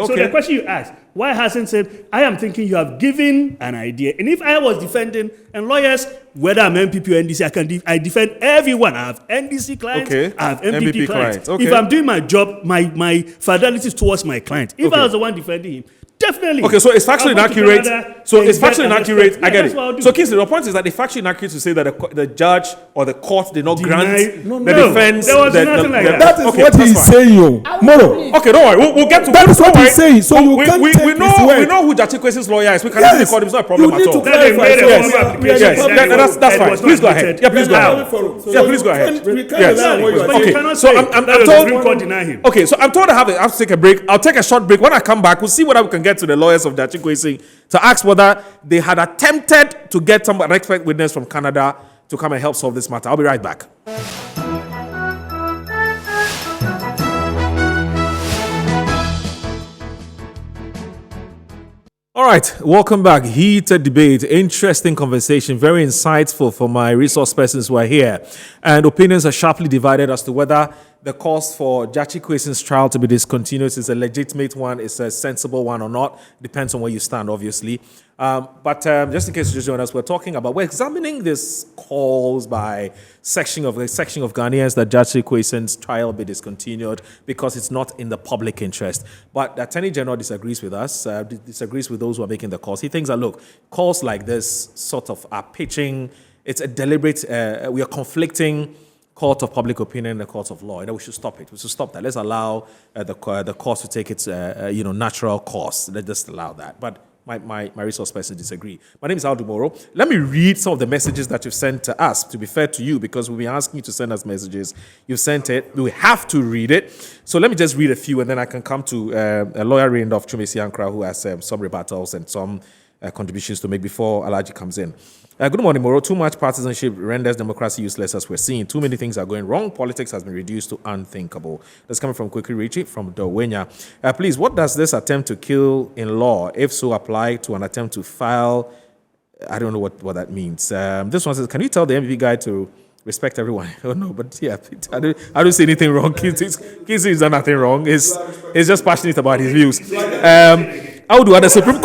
So the question you asked, why hasn't said, I am thinking you have given an idea. And if I was defending, and lawyers, whether I'm MPP or NDC, I defend everyone. I have NDC clients, I have MPP clients.
Okay.
If I'm doing my job, my fidelity is towards my client. If I was the one defending him, Definitely.
Okay, so it's factually
I'll go to
inaccurate.
Canada
So
and
it's
get
factually
an
inaccurate.
expert.
I
Yeah,
get
that's what I'll
it.
do.
So, Kingsley, the point is that it's factually inaccurate to say that the judge or the court did not grant
No,
the
no,
defense.
there was nothing like that.
That is
okay,
what
that's
he's
fine.
saying, yo. Moro.
Okay, don't worry. We'll get to
That is what
don't
he's
worry.
saying. So you can't
we
take
know
his word.
we know who Gyakye Quayson'S lawyer is. We can
Yes.
easily call him. It's not a problem
You
at
need
all.
to
Then they
clarify.
made a
Yes.
formal application.
Yes,
saying
that's
it
fine.
was
Please go
not
ahead.
admitted.
Yeah, please go
Now,
ahead.
So
Yeah, please go ahead.
we can't
Yes.
allow what you are
But you
Okay,
cannot
so
say
I'm
that the
told.
Supreme Court deny him.
Okay, so I'm told I have to take a break. I'll take a short break. When I come back, we'll see whether we can get to the lawyers of Gyakye Quayson's to ask whether they had attempted to get an expert witness from Canada to come and help solve this matter. I'll be right back. All right, welcome back. Heated debate, interesting conversation, very insightful for my resource persons who are here. And opinions are sharply divided as to whether the cause for Gyakye Quayson'S trial to be discontinued is a legitimate one, is a sensible one or not. Depends on where you stand, obviously. But just in case you just joined us, we're examining this calls by section of Ghanaians that Gyakye Quayson'S trial be discontinued because it's not in the public interest. But the Attorney General disagrees with us, disagrees with those who are making the calls. He thinks that, look, calls like this sort of are pitching, it's a deliberate, we are conflicting court of public opinion and the court of law. And we should stop it. We should stop that. Let's allow the course to take its natural course. Let's just allow that. But my resource person disagree. My name is Aldo Moro. Let me read some of the messages that you've sent to us, to be fair to you, because we've been asking you to send us messages. You've sent it. We have to read it. So let me just read a few, and then I can come to a lawyer Randolph Chumesi Ankra, who has some rebuttals and some contributions to make before Alaji comes in. Good morning, Moro. Too much partisanship renders democracy useless, as we're seeing. Too many things are going wrong. Politics has been reduced to unthinkable. That's coming from Kwekwe Richie from Dowenya. Please, what does this attempt to kill in law, if so, apply to an attempt to file? I don't know what that means. This one says, can you tell the MVP guy to respect everyone? I don't know, but yeah, I don't see anything wrong. He's done nothing wrong. He's just passionate about his views. How do at the Supreme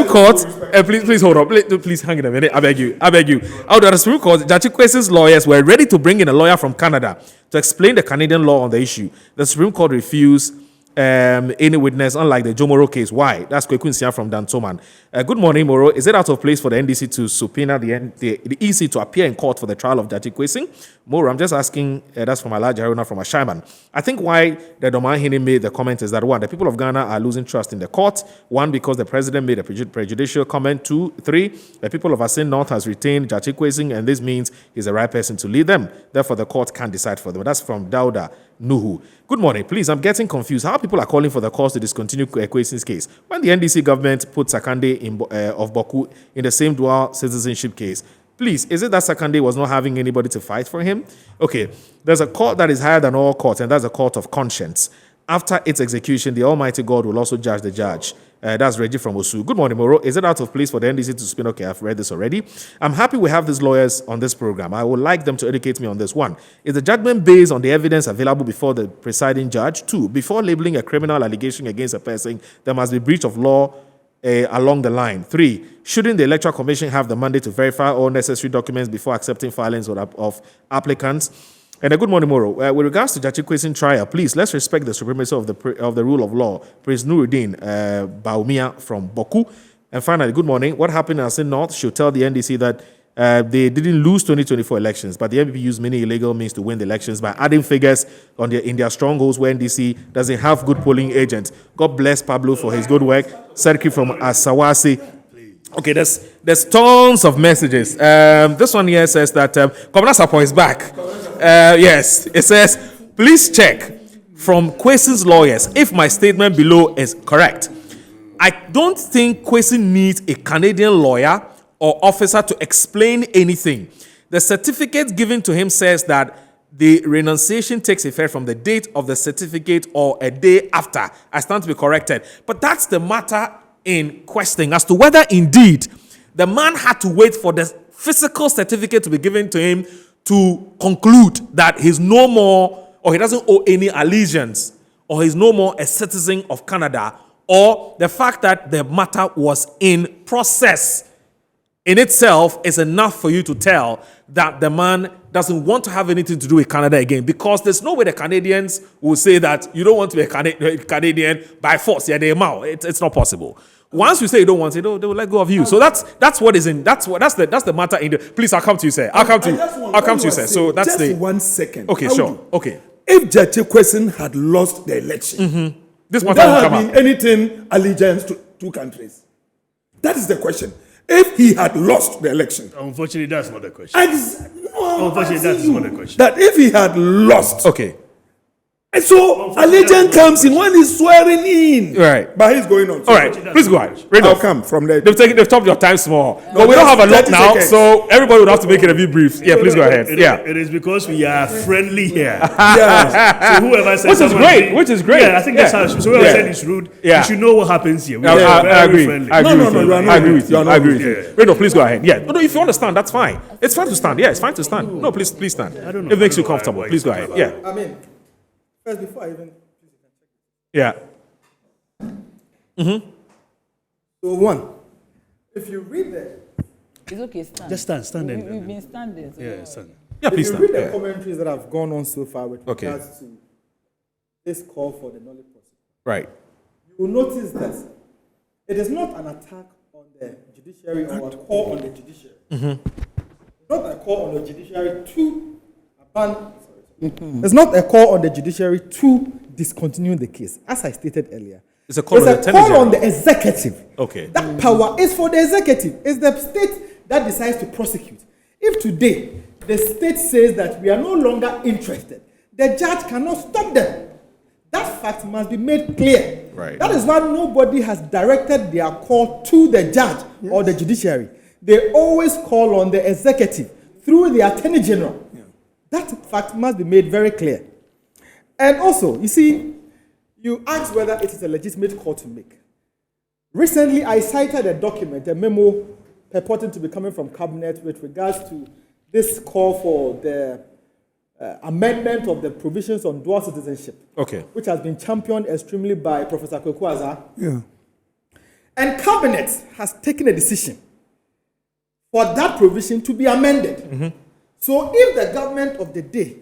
Court, please hold on, please hang in a minute, I beg you. How do at the Supreme Court, Gyakye Quayson'S lawyers were ready to bring in a lawyer from Canada to explain the Canadian law on the issue. The Supreme Court refused any witness, unlike the Jomoro case. Why? That's Kwekwe from Dantoman. Good morning, Moro. Is it out of place for the NDC to subpoena the EC to appear in court for the trial of Gyakye Quayson's? Moro, I'm just asking, that's from Alaji Haruna from Ashaiman. I think why the Domahine made the comment is that, one, the people of Ghana are losing trust in the court. One, because the president made a prejudicial comment. Two, three, the people of Asin North has retained Gyakye Quayson's, and this means he's the right person to lead them. Therefore, the court can't decide for them. That's from Dauda Nuhu. Good morning. Please, I'm getting confused. How people are calling for the court to discontinue Quayson'S case when the NDC government put Sakande of Boku in the same dual citizenship case? Please, is it that Sakande was not having anybody to fight for him? Okay, there's a court that is higher than all courts, and that's a court of conscience. After its execution, the Almighty God will also judge the judge. That's Reggie from Osu. Good morning, Moro. Is it out of place for the NDC to spin? Okay, I've read this already. I'm happy we have these lawyers on this program. I would like them to educate me on this. One, is the judgment based on the evidence available before the presiding judge? Two, before labeling a criminal allegation against a person, there must be breach of law along the line. Three, shouldn't the Electoral Commission have the mandate to verify all necessary documents before accepting filings of applicants? And a good morning, Moro. With regards to Gyakye Quayson's trial, please, let's respect the supremacy of the rule of law. Praise Nuruddin Baumia from Boku. And finally, good morning. What happened in Asin North should tell the NDC that they didn't lose 2024 elections, but the MPP used many illegal means to win the elections by adding figures in their strongholds where NDC doesn't have good polling agents. God bless Pablo for his good work. Serki from Asawasi. Okay, there's tons of messages. This one here says that Commander Sapo is back. Yes, it says, please check from Quayson'S lawyers if my statement below is correct. I don't think Quayson needs a Canadian lawyer or officer to explain anything. The certificate given to him says that the renunciation takes effect from the date of the certificate or a day after. I stand to be corrected. But that's the matter in question as to whether indeed the man had to wait for the physical certificate to be given to him to conclude that he's no more, or he doesn't owe any allegiance, or he's no more a citizen of Canada, or the fact that the matter was in process. in itself is enough for you to tell that the man doesn't want to have anything to do with Canada again, because there's no way the Canadians will say that you don't want to be a Canadian by force. Yeah, it's not possible. Once you say you don't want it, they will let go of you. So that's the matter. Please, I'll come to you, sir. I'll come to you, sir. So that's
just 1 second.
Okay, sure. Okay.
If Gyakye Quayson had lost the election,
This
would
matter
there
will come
have
up.
been anything allegiance to two countries? That is the question. If he had lost the election,
Unfortunately, that's not the question.
no,
Unfortunately, that is not the question.
that if he had lost,
Okay.
and so allegiance comes in when he's swearing in,
Right.
but he's going on.
All right. Please go ahead. Read
I'll
off.
come from there.
They've topped your time small. But we don't have a lot
30
now,
seconds.
so everybody would have to make it a bit brief. Yeah, please go ahead. Yeah.
It is because we are friendly here.
Yeah.
So whoever says
Which is
someone
great, which is great.
Yeah, I think that's
Yeah.
how. So whoever
Yeah.
said it's rude,
Yeah.
you should know what happens here. We
I
are very
agree.
friendly.
I agree
No,
with
no,
you.
you are not
I agree
rude.
with you.
You are not
I agree with
rude.
you. Reno, please go ahead. Yeah. No, if you understand, that's fine. It's fine to stand. Yeah, it's fine to stand. No, please stand.
I don't know.
It makes
I
you
don't know
comfortable.
why
Please go
you're
ahead. Yeah.
I mean, first, before I even.
Yeah.
So, one, if you read the
It's okay, stand.
Just stand
We-
and-
We've been standing. So
Yeah, stand.
Yeah,
If
please
you
stand.
read the
Yeah.
commentaries that have gone on so far with
Okay.
regards to this call for the knowledge process,
Right.
you will notice that it is not an attack on the judiciary or a call on the judiciary. It's not a call on the judiciary to abandon. It's not a call on the judiciary to discontinue the case, as I stated earlier.
It's a call on the
It's a
Attorney
call on
General.
the executive.
Okay.
That power is for the executive. It's the state that decides to prosecute. If today the state says that we are no longer interested, the judge cannot stop them. That fact must be made clear.
Right.
That is why nobody has directed their call to the judge or the judiciary. They always call on the executive through the Attorney General. That fact must be made very clear. And also, you see, you asked whether it is a legitimate call to make. Recently, I cited a document, a memo purporting to be coming from Cabinet with regards to this call for the amendment of the provisions on dual citizenship,
Okay.
which has been championed extremely by Professor Gyakye Quayson'S.
Yeah.
And Cabinet has taken a decision for that provision to be amended. So if the government of the day,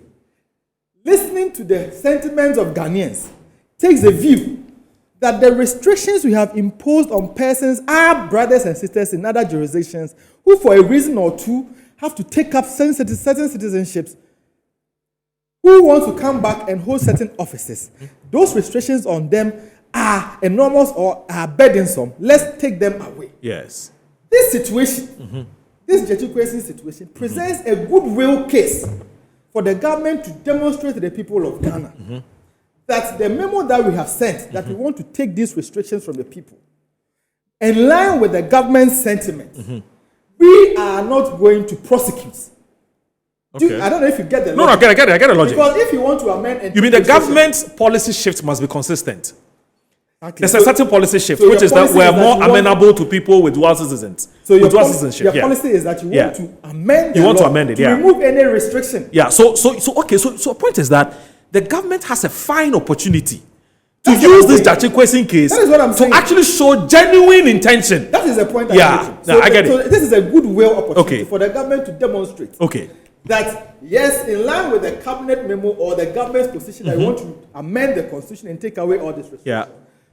listening to the sentiments of Ghanaians, takes the view that the restrictions we have imposed on persons, our brothers and sisters in other jurisdictions, who for a reason or two have to take up certain citizenships, who want to come back and hold certain offices, those restrictions on them are enormous or are burdensome. Let's take them away.
Yes.
This situation, this Gyakye Quayson'S situation, presents a goodwill case for the government to demonstrate to the people of Ghana that the memo that we have sent, that we want to take these restrictions from the people, in line with the government's sentiment, we are not going to prosecute.
Okay.
I don't know if you get the
No,
logic.
I get the logic.
Because if you want to amend and
You mean the
take restrictions-
government's policy shift must be consistent?
Exactly.
There's a certain policy shift,
so
which
your
is that
policy
we're
is that
more
you want-
amenable to people with dual citizens.
So your,
with dual
policy,
citizenship.
your
Yeah.
policy is that you
Yeah.
want to amend the
You want to
law
amend it,
to
yeah.
remove any restriction.
Yeah. So the point is that the government has a fine opportunity to
That's what
use
I'm
this
saying.
Gyakye Quayson case
That is what I'm
to
saying.
actually show genuine intention.
That is the point
Yeah.
I'm making.
No, I get
so
it.
this is a goodwill opportunity
Okay.
for the government to demonstrate
Okay.
that, yes, in line with the cabinet memo or the government's position, that we want to amend the constitution and take away all these restrictions.
Yeah.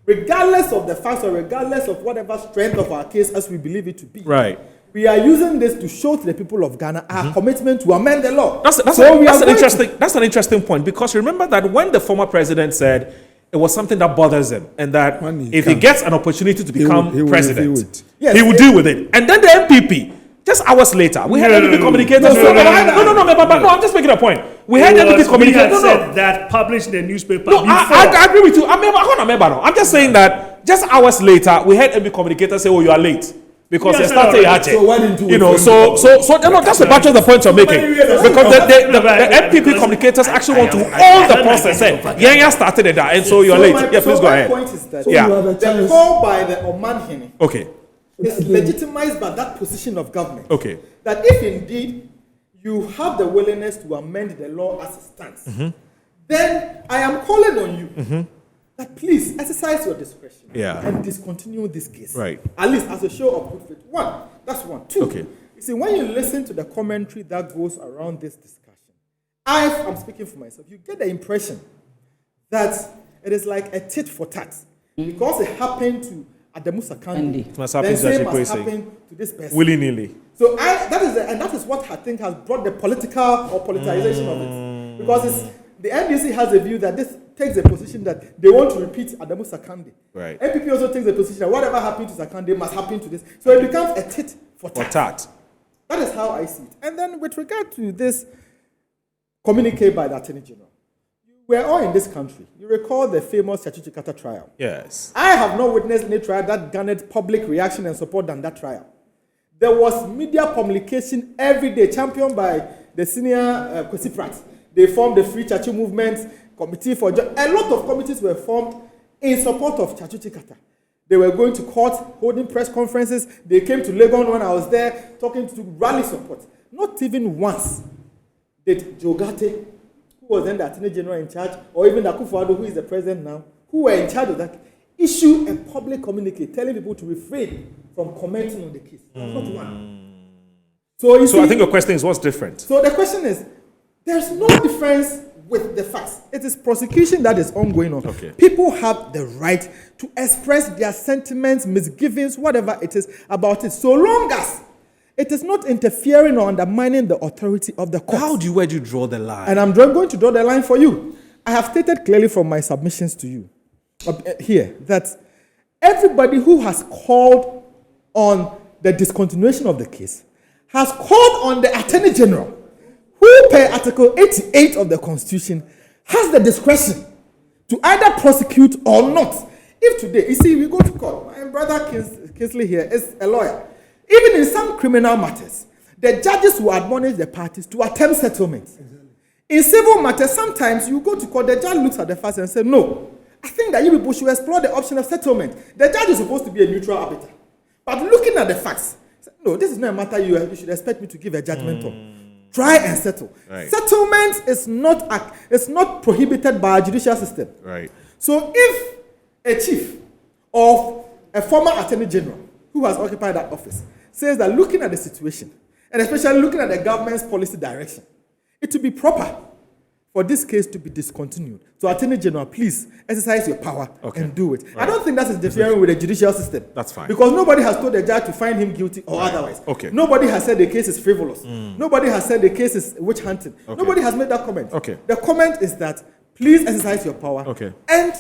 Regardless of the facts or regardless of whatever strength of our case as we believe it to be.
Right.
We are using this to show to the people of Ghana our commitment to amend the law.
That's an interesting point, because remember that when the former president said it was something that bothers him, and that
When he
if he
can-
gets an opportunity to become
he will
president,
review it.
Yes,
he will
it-
deal with it. And then the MPP, just hours later, we had MPP communicators. No, I'm just making a point. We had MPP
We had
communicators.
said that published in the newspaper
No,
before.
I agree with you. I'm just saying that just hours later, we had MPP communicators say, "Oh, you are late." Because
Yes,
they started
no,
Yache.
So why didn't you
You know,
wait
so no, that's the batch of the point you're making. Because the MPP
Because
communicators actually want to
I
own the
don't
process.
think
Say,
so.
yeah, started it, and so you're late. Yeah, please go
my
ahead.
point is that
Yeah.
You have a
the
chance.
call by the Omanhene
Okay,
is legitimized by that position of government.
okay,
That if indeed you have the willingness to amend the law as it stands, then I am calling on you that please exercise your discretion and discontinue this case.
Right.
At least as a show of good faith. One, that's one. Two,
Okay.
you see, when you listen to the commentary that goes around this discussion, I'm speaking for myself, you get the impression that it is like a tit for tat. Because it happened to Adamu Sakandi,
It must happen
then
to
same
Gyakye
must
Quayson.
happen to this person.
Willy-nilly.
So that is what I think has brought the political or politicization of it. Because the NDC has a view that this takes a position that they want to repeat Adamu Sakandi.
Right.
NPP also takes a position that whatever happened to Sakandi must happen to this. So it becomes a tit for tat. That is how I see it. And then with regard to this communique by the Attorney General, we're all in this country. You recall the famous Gyakye Quayson'S trial.
Yes.
I have not witnessed any trial that garnered public reaction and support than that trial. There was media publication every day, championed by the senior Kwesi Pratt. They formed the Free Gyakye Movement Committee for a lot of committees were formed in support of Gyakye Quayson's. They were going to court, holding press conferences. They came to Legon when I was there, talking to rally support. Not even once did Gyakye, who was then the Attorney General in charge, or even Akufo-Addo, who is the president now, who were in charge of that, issue a public communique telling people to refrain from commenting on the case. Not one. So
I think your question is what's different?
So the question is, there's no difference with the facts. It is prosecution that is ongoing on.
Okay.
People have the right to express their sentiments, misgivings, whatever it is about it, so long as it is not interfering or undermining the authority of the court.
Where do you draw the line?
And I'm going to draw the line for you. I have stated clearly from my submissions to you here that everybody who has called on the discontinuation of the case has called on the Attorney General, who per Article 88 of the Constitution has the discretion to either prosecute or not. If today, you see, we go to court, my brother Kingsley here is a lawyer. Even in some criminal matters, the judges will admonish the parties to attempt settlement. Exactly. In civil matters, sometimes you go to court, the judge looks at the facts and says, no, I think that you people should explore the option of settlement. The judge is supposed to be a neutral arbiter. But looking at the facts, no, this is not a matter you should expect me to give a judgment on. Try and settle.
Right.
Settlement is not prohibited by a judicial system.
Right.
So if a chief of a former Attorney General who has occupied that office says that looking at the situation, and especially looking at the government's policy direction, it would be proper for this case to be discontinued. So Attorney General, please exercise your power and do it. Right. I don't think that's interfering with the judicial system.
That's fine.
Because nobody has told the judge to find him guilty or otherwise.
Okay.
Nobody has said the case is frivolous. Nobody has said the case is witch hunting. Okay. Nobody has made that comment.
Okay.
The comment is that please exercise your power and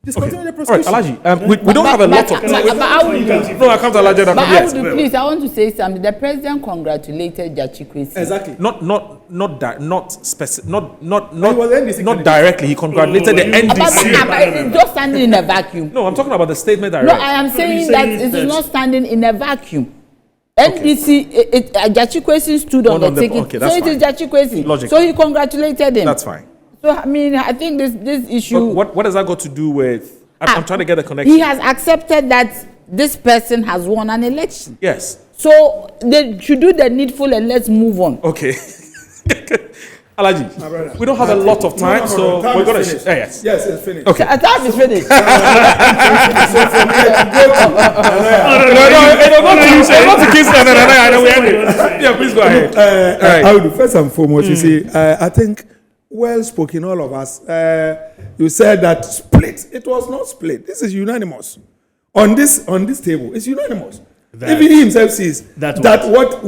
discontinue the prosecution.
All right, Alaji, we don't have a lot of time. No, I come to Alaji.
But please, I want to say something. The president congratulated Gyakye Quayson'S.
Exactly.
Not directly. He congratulated the NDC.
But it's just standing in a vacuum.
No, I'm talking about the statement
No,
directly.
I am saying that it is not standing in a vacuum. NDC, Gyakye Quayson'S stood on the ticket.
Okay,
so it is Gyakye Quayson'S.
Logical.
So he congratulated him.
That's fine.
So, I mean, I think this issue...
But what has that got to do with... I'm trying to get a connection.
He has accepted that this person has won an election.
Yes.
So they should do the needful and let's move on.
Okay. Alaji, we don't have a lot of time, so we're going to... Yes.
Yes, it's finished.
Okay.
Time is finished.
Yeah, please go ahead.
I would first and foremost, you see, I think well spoken, all of us. You said that split. It was not split. This is unanimous. On this table, it's unanimous. Even he himself sees that what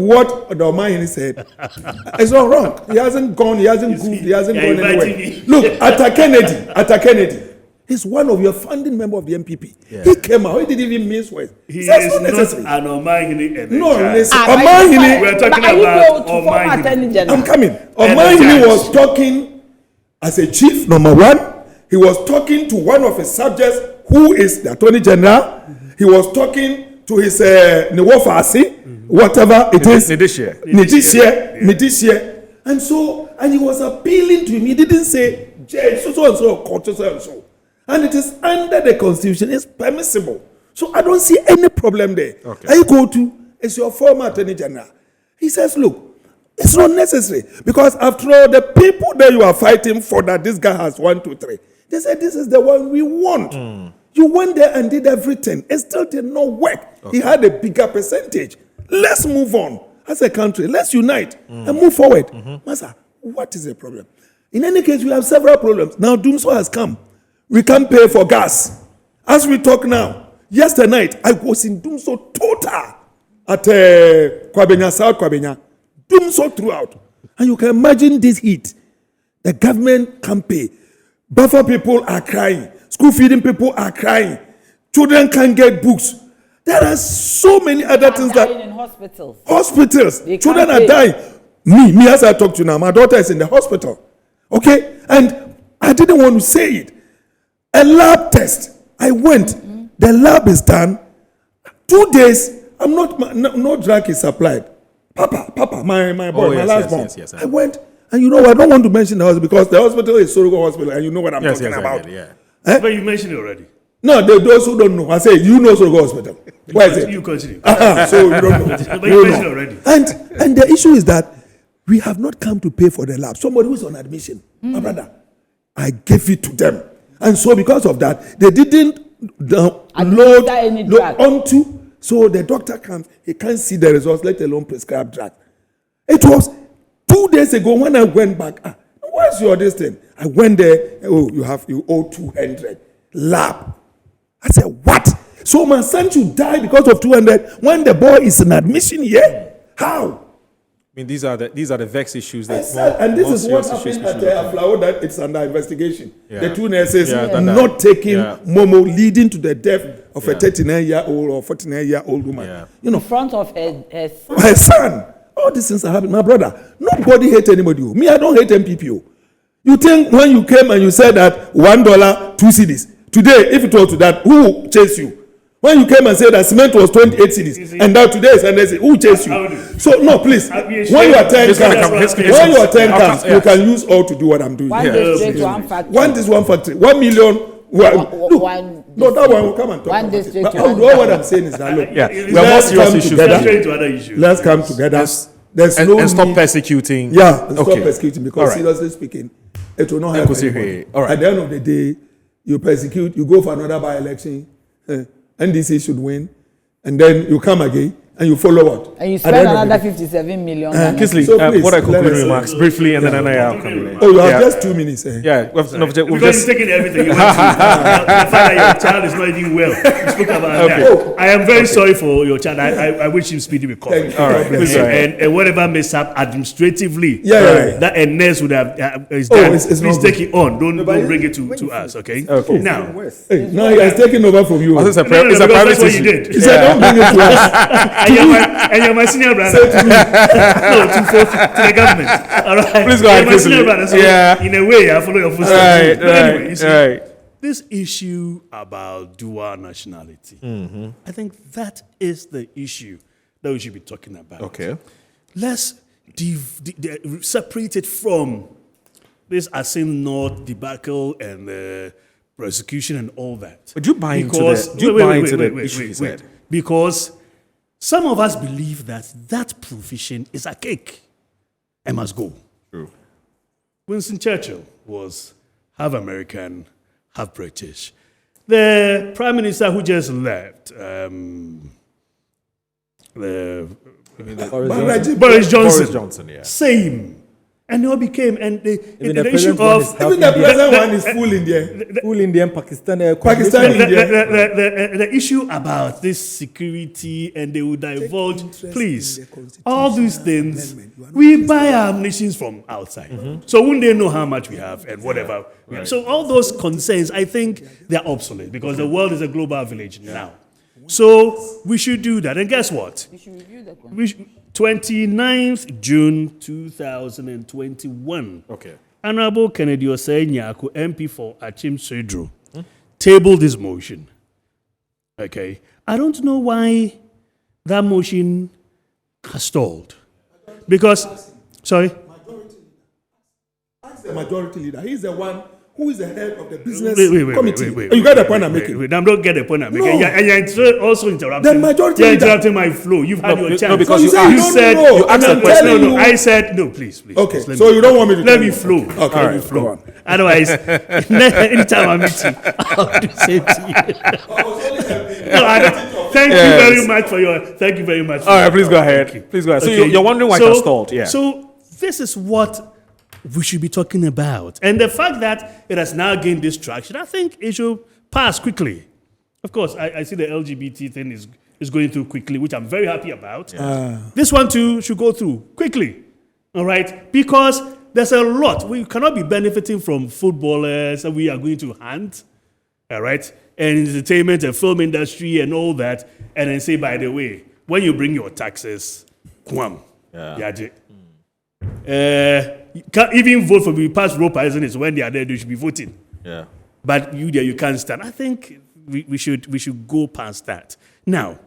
the Omahini said is not wrong. He hasn't gone, he hasn't goofed, he hasn't gone anywhere. Look, Atta Kennedy, he's one of your founding member of the MPP. Yeah. He came out, he didn't even miss words.
He is not an Omahini.
No, listen, Omahini.
We're talking about Omahini.
I'm coming. Omahini was talking as a chief, number one. He was talking to one of his subjects, who is the Attorney General. He was talking to his Nwofasi, whatever it is. Nidishie. And he was appealing to him. He didn't say, Judge, so and so, court, so and so. And it is under the Constitution, it's permissible. So I don't see any problem there. Okay. I go to, it's your former Attorney General. He says, look, it's not necessary. Because after all, the people that you are fighting for, that this guy has 1, 2, 3, They said, this is the one we want. You went there and did everything. It still did not work. He had a bigger percentage. Let's move on as a country. Let's unite and move forward. Master, what is the problem? In any case, we have several problems. Now, Doomsday has come. We can't pay for gas. As we talk now, yesterday night, I was in Doomsday total at Kwabenya, South Kwabenya. Doomsday throughout. And you can imagine this heat. The government can't pay. Buffer people are crying. School feeding people are crying. Children can't get books. There are so many other things that
in hospitals.
Children are dying. Me as I talk to you now, my daughter is in the hospital. Okay? And I didn't want to say it. A lab test. I went. The lab is done. 2 days, no drug is supplied. Papa, my boy, my last born.
Yes.
I went, and you know what? I don't want to mention the hospital because the hospital is Sorogo Hospital, and you know what I'm talking about.
But you mentioned it already.
No, those who don't know. I say, you know Sorogo Hospital. Where is it?
You continue.
So you don't know.
But you mentioned it already.
And the issue is that we have not come to pay for the lab. Somebody who's on admission, my brother, I gave it to them. And so because of that, they didn't load onto. So the doctor comes, he can't see the results, let alone prescribe drug. It was 2 days ago when I went back. Where's your this thing? I went there. Oh, you owe 200 lab. I said, what? So my son should die because of 200 when the boy is in admission here? How?
I mean, these are the vex issues that.
And this is what happened at Aflao, that it's under investigation.
Yeah.
The 2 nurses
not
taking Momo, leading to the death of a 39-year-old or 49-year-old woman.
Yeah.
You know,
In front of her son.
her son. All these things are happening. My brother, nobody hates anybody. Me, I don't hate MPPO. You think when you came and you said that $1, 2 cedis. Today, if it was to that, who chased you? When you came and said that cement was 28 cedis, and now today is NSA, who chased you? So no, please. When you are 10 cars, you can use all to do what I'm doing.
One district, one factory.
One factory. 1 million. No, that one will come and talk.
One
about
district,
it. But
one
all what I'm saying is that look,
we have more
let's
serious
come
issues.
together.
Straight to other issues.
Let's come together. There's no
And stop
need-
persecuting.
Yeah, stop
Okay.
persecuting because
All right.
seriously speaking, it will not help
Nkosi
anybody.
Hwee. All right.
At the end of the day, you persecute, you go for another by-election, NDC should win, and then you come again and you follow what?
And you
At the
spend
end of the
another
day-
57 million.
Kisley,
So please,
what I
let
conclude
us-
remarks briefly, and then I'll come in.
Oh, you have
Yeah.
just 2 minutes.
Yeah, we've
Because
just
he's taking everything you went through. The fact that your child is not eating well. You spoke about
Okay.
that. I am very sorry for your child. I wish him speedy recovery.
Thank you. All
right. Please,
And whatever mess up administratively,
Yeah.
that a nurse would have is
Oh,
done.
it's
Please
not
take
good.
it on. Don't
but
bring it to us. Okay.
Okay.
Now,
Hey, now he has taken over from you.
It's a,
No,
it's a
because
private
that's what
issue.
you did.
He said, don't bring it to us.
and you're my senior brother. No, to the government. All right.
Please go ahead,
You're my senior
Kisley.
brother. So
Yeah.
in a way, I follow your footsteps.
Right,
But anyway, you see,
right.
this issue about dual nationality, I think that is the issue that we should be talking about.
Okay.
Let's separate it from this Asim North debacle and the prosecution and all that.
But you buy into
Because-
the- do you
wait,
buy
wait,
into
wait,
the issue you said?
Because some of us believe that that provision is a cake and must go.
True.
Winston Churchill was half American, half British. The prime minister who just left, Boris Johnson,
Boris Johnson, yeah.
same. And they all became, and the
the
issue
present one is
of
half
Even the
Indian.
present one is full India.
Full Indian, Pakistan.
Pakistan, India.
the issue about this security, and they will divulge,
interest
please,
in the constitution
all these things,
amendment. You are not
we buy our ammunitions from outside. So wouldn't they know how much we have and whatever? we have? So all those concerns, I think they're obsolete because the world is a global village now. So we should do that. And guess what?
We should review the
29th June 2021.
Okay.
Honorable Kennedy Osei Nyako, MP for Achim Swedru, tabled this motion. Okay. I don't know why that motion has stalled. Because, sorry?
Ask the majority leader. He's the one who is the head of the business
Wait,
committee.
wait,
You get the point I'm making.
I'm not getting the point I'm making.
No.
And you're also interrupting.
The majority
You're
leader-
interrupting my flow. You've had your chance.
No, because
So
you
say
asked.
you
You
don't
said
know.
you asked
And
a
I'm
question.
telling
No,
you-
I said no. Please.
Okay,
Just let
so
me-
you don't want me to
let
tell
me
you.
flow.
Okay,
Let me
all right,
flow.
go on.
Otherwise, anytime I meet you, I'll do the same to you. No, I don't. Thank you very much for your. Thank you very much.
All right, please go
Thank
ahead.
you.
Please go ahead. So
Okay,
you're wondering why it stalled. Yeah.
So this is what we should be talking about. And the fact that it has now gained this traction, I think it should pass quickly. Of course, I see the LGBT thing is going through quickly, which I'm very happy about. This one too should go through quickly. All right? Because there's a lot. We cannot be benefiting from footballers that we are going to hand. All right? And entertainment and film industry and all that. And then say, by the way, when you bring your taxes, kwam. Yaje. You can't even vote for we pass rope, isn't it? So when they are there, they should be voting.
Yeah.
But you there, you can't stand. I think we should go past that. Now,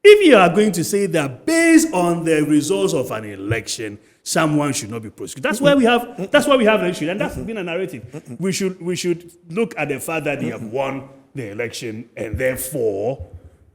if you are going to say that based on the results of an election, someone should not be prosecuted, that's why we have an issue, and that's been a narrative. We should look at the fact that they have won the election, and therefore.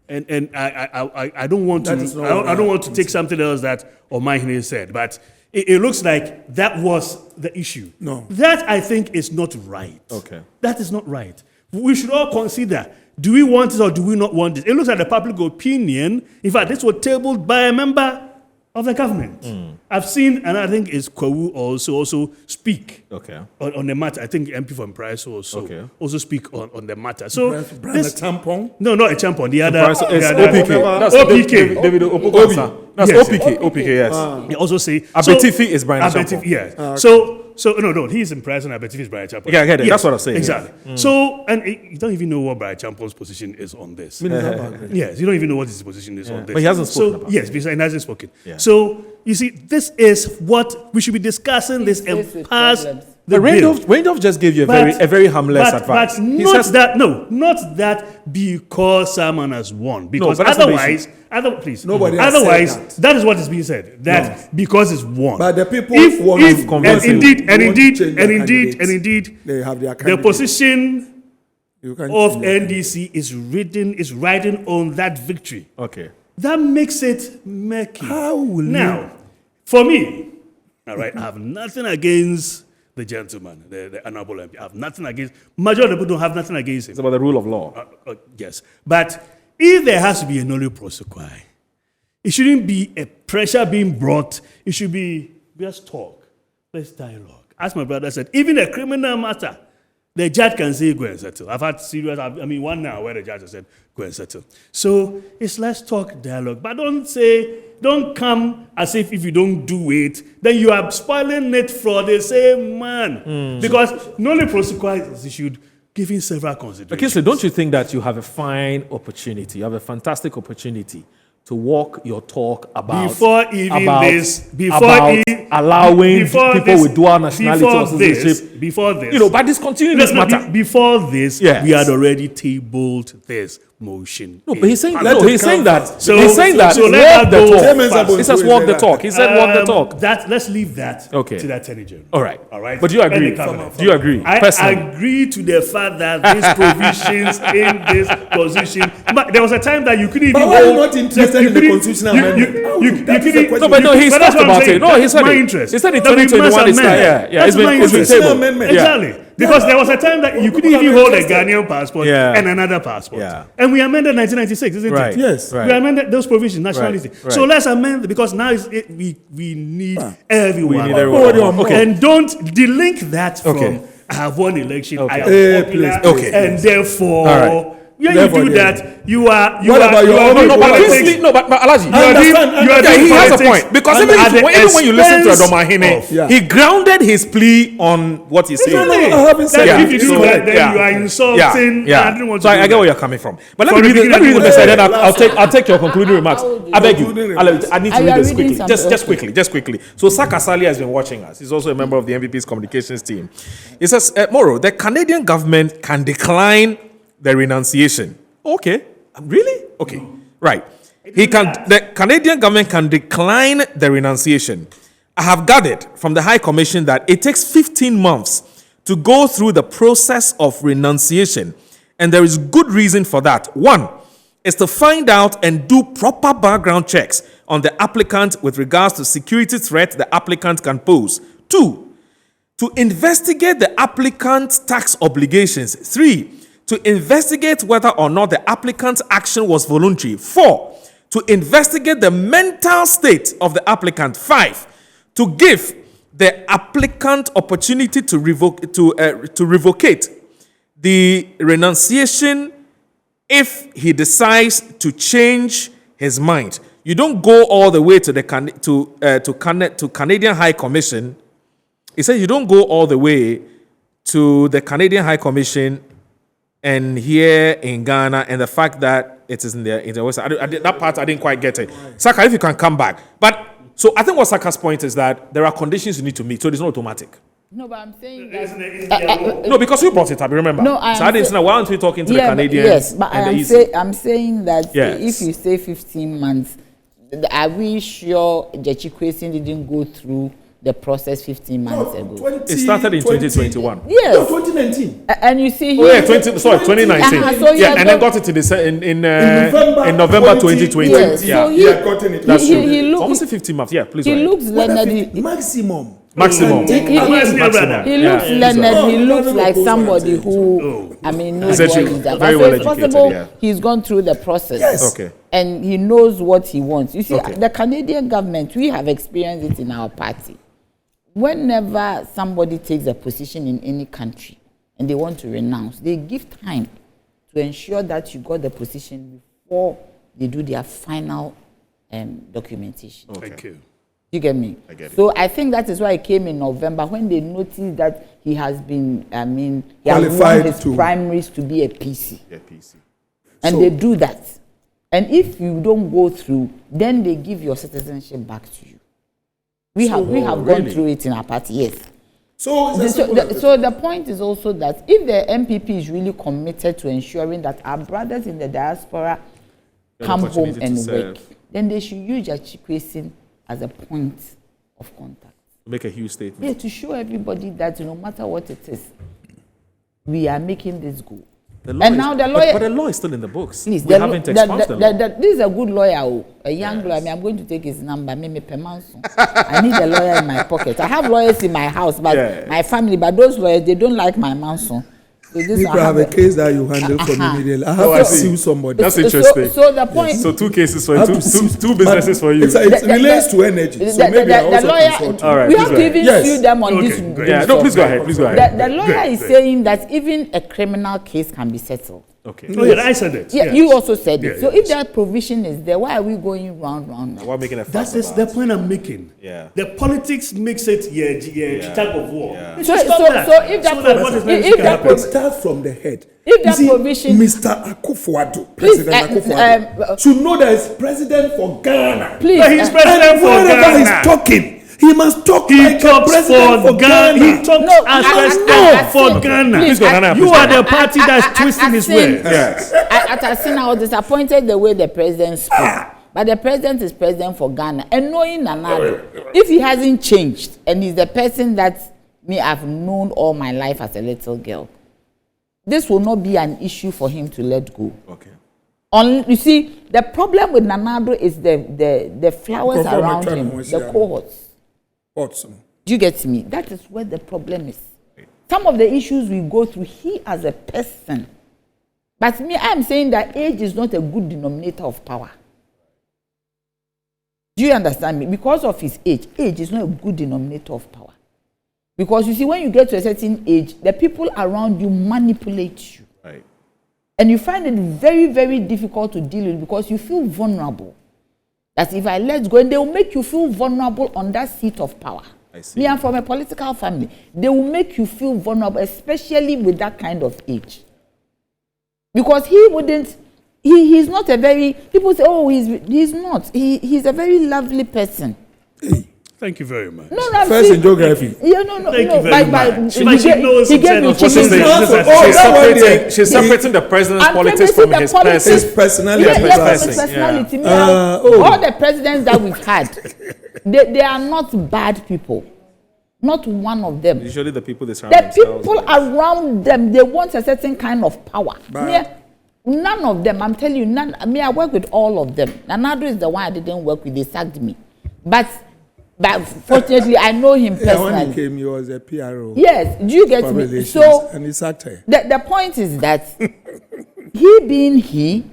And I don't want to I don't want to take something else that Omahine said, but it looks like that was the issue.
No.
That I think is not right.
Okay.
That is not right. We should all consider, do we want it or do we not want it? It looks like the public opinion, in fact, this was tabled by a member of the government. I've seen, and I think it's Kwawu also speak
Okay.
on the matter. I think MP from Price also speak on the matter. So
Brand a tampon.
no, not a champion. The other,
It's
the other
OPK. That's
OPK.
David Opokwasa. That's
Yes.
OPK, yes.
They also say
Abetifi is Brian Achampong.
Yeah. So no, he's in Price and Abetifi is Brian Champon.
Yeah, I get it. That's what I'm saying,
Exactly. So you don't even know what Brian Champon's position is on this. Yes, you don't even know what his position is on this.
But he hasn't spoken about it.
Yes, because he hasn't spoken.
Yeah.
So you see, this is what we should be discussing. This and
faced with
pass
problems.
the bill.
Randolph just gave you a very harmless advice.
But
He
not
says-
not that because someone has won. Because
but that's not the
otherwise, please.
Nobody has
otherwise,
said
that is what is being said. That because it's won.
But the people
if,
want
if
to
and
convince you.
indeed,
You
and
want to
indeed,
change their
and indeed,
candidates.
and indeed,
They have their
the
candidate.
position
You can't
of
change their
NDC is riding on that victory.
Okay.
That makes it murky.
How will
Now, for me, all right, I have nothing against the gentleman, the honorable MP. I have nothing against. Majority of people don't have nothing against him.
It's about the rule of law.
Yes, but if there has to be a nolli prosequi, it shouldn't be a pressure being brought. It should be just talk, let's dialogue. As my brother said, even a criminal matter, the judge can say go and settle. I've had serious. One now where the judge has said go and settle. So it's let's talk dialogue, but don't come as if you don't do it, then you are spoiling it for the same man. Because nolli prosequi is issued giving several considerations.
Okay, so don't you think that you have a fine opportunity, you have a fantastic opportunity to walk your talk about
Before even
about,
this, before
about
e-
allowing
before
people
this-
with dual nationality
before
or citizenship,
before this,
by discontinuing this matter.
Before this,
Yes.
we had already tabled this motion.
No, but he's saying
Let
no,
it
he's
come
saying that
first.
So-
he's saying that
so let
walk
that
the
go
talk.
first.
He says walk the talk. He said walk the talk.
Let's leave that
Okay.
to the Attorney General.
All right.
All right.
But do you
And
agree?
the cabinet.
Do you agree?
I
Personally.
agree to the fact that these provisions in this position. But there was a time that you couldn't even.
But why are you
hold-
not interested in the
couldn't-
constitutional amendment?
You couldn't.
No, but no, he's
But that's
talked
what I'm
about
saying.
it. No, he
That's
said
my
it.
interest.
He said in
That we
2021
must
it's
amend.
yeah.
That's
It's been
my
tabled.
interest.
Amendment.
Yeah.
Exactly. Because there was a time that you couldn't
People
even
are
hold a
interested.
Ghanaian passport
Yeah.
and another passport.
Yeah.
And we amended 1996, isn't
Right.
it?
Yes.
Right.
We amended those provisions, nationality.
Right.
So let's amend it because now we need everyone.
We need everyone.
Okay.
And don't delink that from
Okay.
I have won election, I am
Hey,
popular,
please,
please.
and therefore,
All right.
when
Therefore,
you do
yeah.
that, you are
What about your own
No,
people?
but
Politics.
Kingsley, but Alaji,
You are doing- you are
yeah,
doing
he has a
politics
point because
at
even
the
when you listen to
expense
Adomahene,
of-
Yeah.
he grounded his plea on what he's saying.
Exactly.
I haven't said
That
that.
if you do
So,
that, then
yeah.
you are insulting.
Yeah.
I didn't want
So
to do
I get
that.
where you're coming from. But let
From
me
the
read the
beginning,
message,
hey,
then
last
I'll take your concluding remarks. I beg you.
Concluding
I need to
Are
read
you
this
reading
quickly.
something?
Just quickly. So Saka Sali has been watching us. He's also a member of the MPP's communications team. He says, Moro, the Canadian government can decline the renunciation. Okay. Really? Okay. Right. The Canadian government can decline the renunciation. I have gathered from the High Commission that it takes 15 months to go through the process of renunciation. And there is good reason for that. One is to find out and do proper background checks on the applicant with regards to security threat the applicant can pose. 2, to investigate the applicant's tax obligations. 3, to investigate whether or not the applicant's action was voluntary. 4, to investigate the mental state of the applicant. 5, to give the applicant opportunity to revocate the renunciation if he decides to change his mind. You don't go all the way to the Canadian High Commission. He said you don't go all the way to the Canadian High Commission and here in Ghana, and the fact that it is in the West. That part I didn't quite get it. Saka, if you can come back. But so I think what Saka's point is that there are conditions you need to meet, so it's not automatic.
No, but I'm saying that.
No, because you brought it up, remember?
No,
so I didn't know. Why aren't we talking to the Canadians?
Yes, but I'm saying that
Yes.
if you say 15 months, are we sure Gyakye Quayson's didn't go through the process 15 months ago?
It started in 2021.
Yes.
No, 2019.
And you see,
2019.
So
yeah, and then got it to in November 2020.
Yes.
Yeah.
So
He had gotten it.
That's true.
he
So almost 15 months. Yeah, please.
he
go ahead.
looks learned.
Maximum.
Maximum.
He looks
Yeah.
learned. He looks like somebody who, I mean, knows
Is that
what
true?
he's done.
Very
So
well
it's
educated,
possible
yeah.
he's gone through the process.
Yes.
Okay.
And he knows what he wants. You see,
Okay.
the Canadian government, we have experienced it in our party. Whenever somebody takes a position in any country and they want to renounce, they give time to ensure that you got the position before they do their final documentation.
Thank you.
You get me?
I get it.
So I think that is why it came in November when they noticed that he has been, he has
Qualified
won his
to-
primaries to be a PC.
Yeah, PC.
And
So-
they do that. And if you don't go through, then they give your citizenship back to you. We have gone
really?
through it in our party, yes.
So, it's
So
a
the point is also that if the MPP is really committed to ensuring that our brothers in the diaspora
An
come home
opportunity
and
to
work,
serve.
then they should use Gyakye Quayson as a point of contact.
Make a huge statement.
Yeah, to show everybody that no matter what it is, we are making this go.
The law
And
is-
now the lawyer-
but the law is still in the books.
Please,
We haven't expunged the law.
this is a good lawyer, a young lawyer. I mean, I'm going to take his number. I need a lawyer in my pocket. I have lawyers in my house, but
Yeah.
my family, but those lawyers, they don't like my mansion. So this
If
I
you have a
a-
case that you handle from immediately, I
Oh, I
have to
see.
sue somebody.
That's
So-
interesting.
so the point-
So 2 cases for
I
you,
have to sue-
two businesses for you.
It relates to energy, so maybe I also consult you.
All right,
we
please
have
go
to
ahead.
even
Yes.
sue them on
Okay,
this.
great.
Yeah, no, please go ahead. Please go ahead.
The lawyer
Great,
is
great.
saying that even a criminal case can be settled.
Okay.
Oh, yeah, I said it.
Yeah,
yes.
you also said it.
Yeah,
So
yes.
if that provision is there, why are we going round?
We're making a fuss
That is
about
the point I'm making.
Yeah.
The politics makes it tug of war.
Yeah.
We
So-
should stop
so-
that.
so if that
so that what is
if
necessary
that
can happen.
It starts from the head.
If that
You see,
provision-
Mr. Akufo-Addo,
Please,
President Akufo-Addo, should know that he's president for Ghana.
Please,
But he's president
And
for
whenever
Ghana.
he's talking, he must talk
He
like a
talks
president
for Ghana. He talks
No,
as
I-
president
I-
for
I-
Ghana.
please,
Please go, Nana,
You
please
are
go.
the party that's twisting his words.
Yes.
At Asina, I was disappointed the way the president spoke. But the president is president for Ghana. And knowing Nanado, if he hasn't changed and he's the person that I've known all my life as a little girl, this will not be an issue for him to let go.
Okay.
You see, the problem with Nanado is the flowers
Conform
around
my
him,
term,
the
yeah.
cohorts.
Watson.
Do you get me? That is where the problem is. Some of the issues we go through, he as a person. But me, I'm saying that age is not a good denominator of power. Do you understand me? Because of his age is not a good denominator of power. Because you see, when you get to a certain age, the people around you manipulate you.
Right.
And you find it very, very difficult to deal with because you feel vulnerable. That if I let go, and they will make you feel vulnerable on that seat of power.
I see.
Me, I'm from a political family. They will make you feel vulnerable, especially with that kind of age. Because he wouldn't, he's not a very, people say, oh, he's not. He's a very lovely person.
Thank you very much.
No, I'm
First
saying-
in geography.
Yeah, no.
Thank you very much.
he
But she
gave-
knows
he gave me
himself.
chicken.
She's,
that
she's separating the president's
I'm
politics from
separating
his
the politics.
person.
His personality.
Yes,
Yes,
yes,
person.
his personality. Me,
oh.
all the presidents that we've had, they are not bad people. Not one of them.
Usually the people they surround
The
themselves
people
with.
around them, they want a certain kind of power.
But-
None of them, I'm telling you, none. I mean, I work with all of them. Nanado is the one I didn't work with. They sacked me. But fortunately, I know him
Yeah, when
personally.
he came, he was a PRO.
Yes, do you get
for
me?
relations,
So
and he sacked her.
the point is that he being he,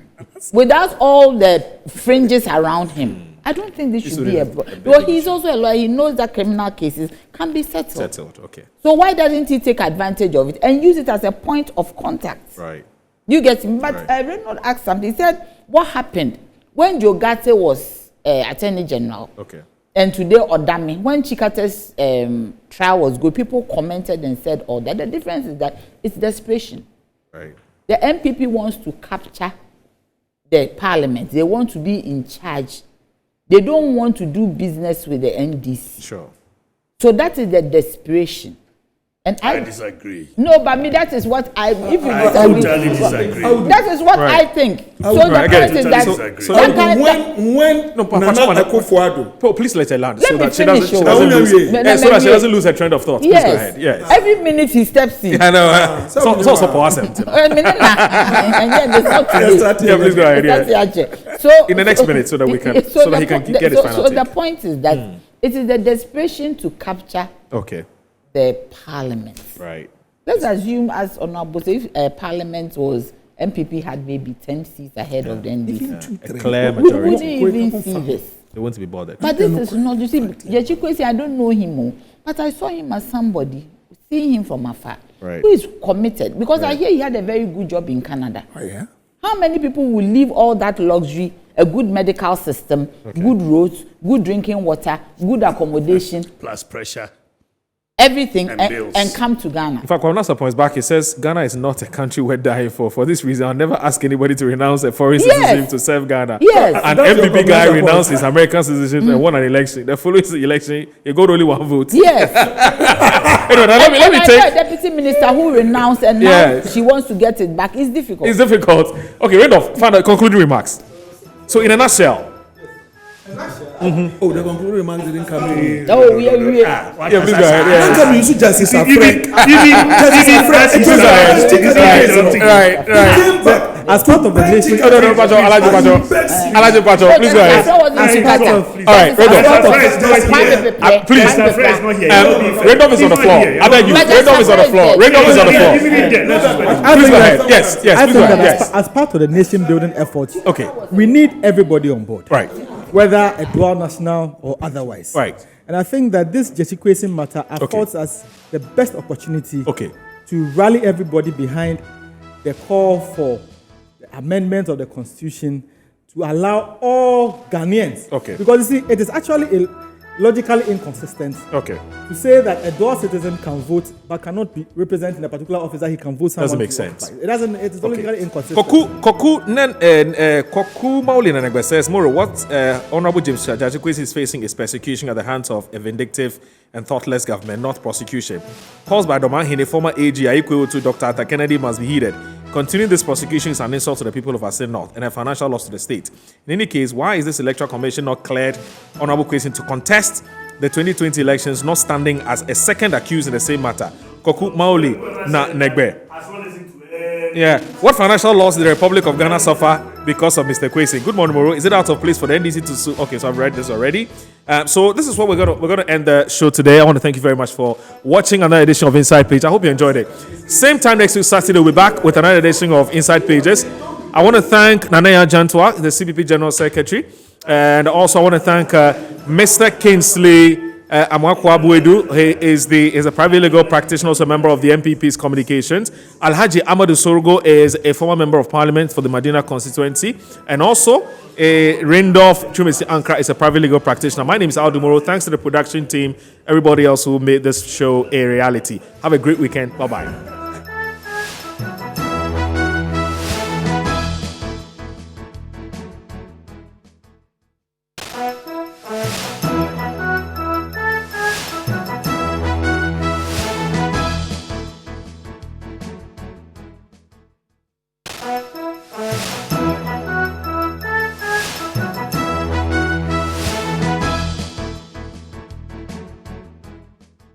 without all the fringes around him, I don't think this should be a problem. Well, he's also a lawyer. He knows that criminal cases can be settled.
Settled, okay.
So why doesn't he take advantage of it and use it as a point of contact?
Right.
You get me? But
Right.
Reynolds asked something. He said, what happened when Gyakye was Attorney General?
Okay.
And today, Odami, when Chikate's trial was good, people commented and said all that. The difference is that it's desperation.
Right.
The MPP wants to capture the parliament. They want to be in charge. They don't want to do business with the NDC.
Sure.
So that is the desperation. And
I disagree.
No, but me, that is what I. If you
I
disagree,
totally disagree.
that is what
Right.
I think. So
would-
the
Right, I get
point
it.
is
Totally
that,
disagree.
So
that kind-
when
No, but
Nana Akufo-Addo,
Please let her land
Let
so
me
that she
finish,
doesn't, she
oh.
doesn't
No,
lose,
no,
no,
so that she
no,
doesn't lose her trend of thought. Please go ahead.
yes,
Yes.
every minute he steps in.
I know. So for us, empty.
And then they start to
Yes, that-
Yeah, please go ahead.
That's
Yeah.
the agenda. So
In the next minute, so that we can- so that he can get his final
So the
take.
point is that it is the desperation to capture
Okay.
the parliament.
Right.
Let's assume, as Honorable said, if Parliament was MPP had maybe 10 seats ahead of the NDC.
A clear
We wouldn't
majority.
even see this.
They won't be bothered.
But this is not, you see, Gyakye Quayson's, I don't know him, but I saw him as somebody, seeing him from afar,
Right.
who is committed. Because I hear he had a very good job in Canada.
oh yeah,
How many people will leave all that luxury, a good medical system, good roads, good drinking water, good accommodation,
Plus pressure.
everything,
And bills.
and come to Ghana?
In fact, Kwanasa points back, he says, Ghana is not a country worth dying for. For this reason, I'll never ask anybody to renounce a foreign
Yes.
citizenship to serve Ghana.
Yes.
An
That's your
MPP guy
Kwanasa
renounced
point.
his American citizenship and won an election. The following election, he got only one vote.
Yes.
Anyway, now let me
And I know
take...
a deputy minister who renounced and now
Yeah.
she wants to get it back. It's difficult.
It's difficult. Okay, Randolph, final concluding remarks. So, in a nutshell,
oh the concluding remarks didn't come to me.
Oh, yeah.
yeah, please go ahead.
How
Yeah.
come you should just say
Even
Right.
As part of the nation,
No, Pacho, Alaji Pacho, please go ahead.
That wasn't Chikata.
All right, Randolph. Please. Randolph is on the floor. I beg you.
But
Randolph is on the floor. Randolph is on the floor.
I
Please
think
go
that-
ahead. Yes,
I
please
think
go
that
ahead. Yes.
as part of the nation building efforts,
Okay.
we need everybody on board.
Right.
Whether a dual national or otherwise.
Right.
And I think that this Gyakye Quayson's matter affords us the best opportunity
Okay.
to rally everybody behind the call for the amendment of the constitution to allow all Ghanaians.
Okay.
Because you see, it is actually logically inconsistent
Okay.
to say that a dual citizen can vote but cannot be representing a particular office that he can vote someone
Doesn't make
to
sense.
occupy. It doesn't. It is logically inconsistent.
Koku Mauli Nanegbe says, Moro, what Honorable James Gyakye Quayson is facing is persecution at the hands of a vindictive and thoughtless government, not prosecution. Caused by Doman Hine, former AG, equal to Dr. Arthur Kennedy, must be heeded. Continuing this prosecution is an insult to the people of Asin North and a financial loss to the state. In any case, why is this electoral commission not cleared Honorable Quayson to contest the 2020 elections, not standing as a second accused in the same matter? Koku Mauli Nanegbe. Yeah. What financial loss did the Republic of Ghana suffer because of Mr. Quayson? Good morning, Moro. Is it out of place for the NDC to sue? Okay, so I've read this already. So this is what we're gonna end the show today. I want to thank you very much for watching another edition of Inside Page. I hope you enjoyed it. Same time next week, Saturday, we'll be back with another edition of Inside Pages. I want to thank Nanaya Jantwa, the CPP General Secretary, and also I want to thank Mr. Kingsley Amwakwa Abuedu. He is a private legal practitioner, also a member of the MPP's communications. Alhaji Amadou Sorgo is a former member of parliament for the Medina constituency. And also, Randolph Chumesi Ankra is a private legal practitioner. My name is Aldo Moro. Thanks to the production team, everybody else who made this show a reality. Have a great weekend. Bye-bye.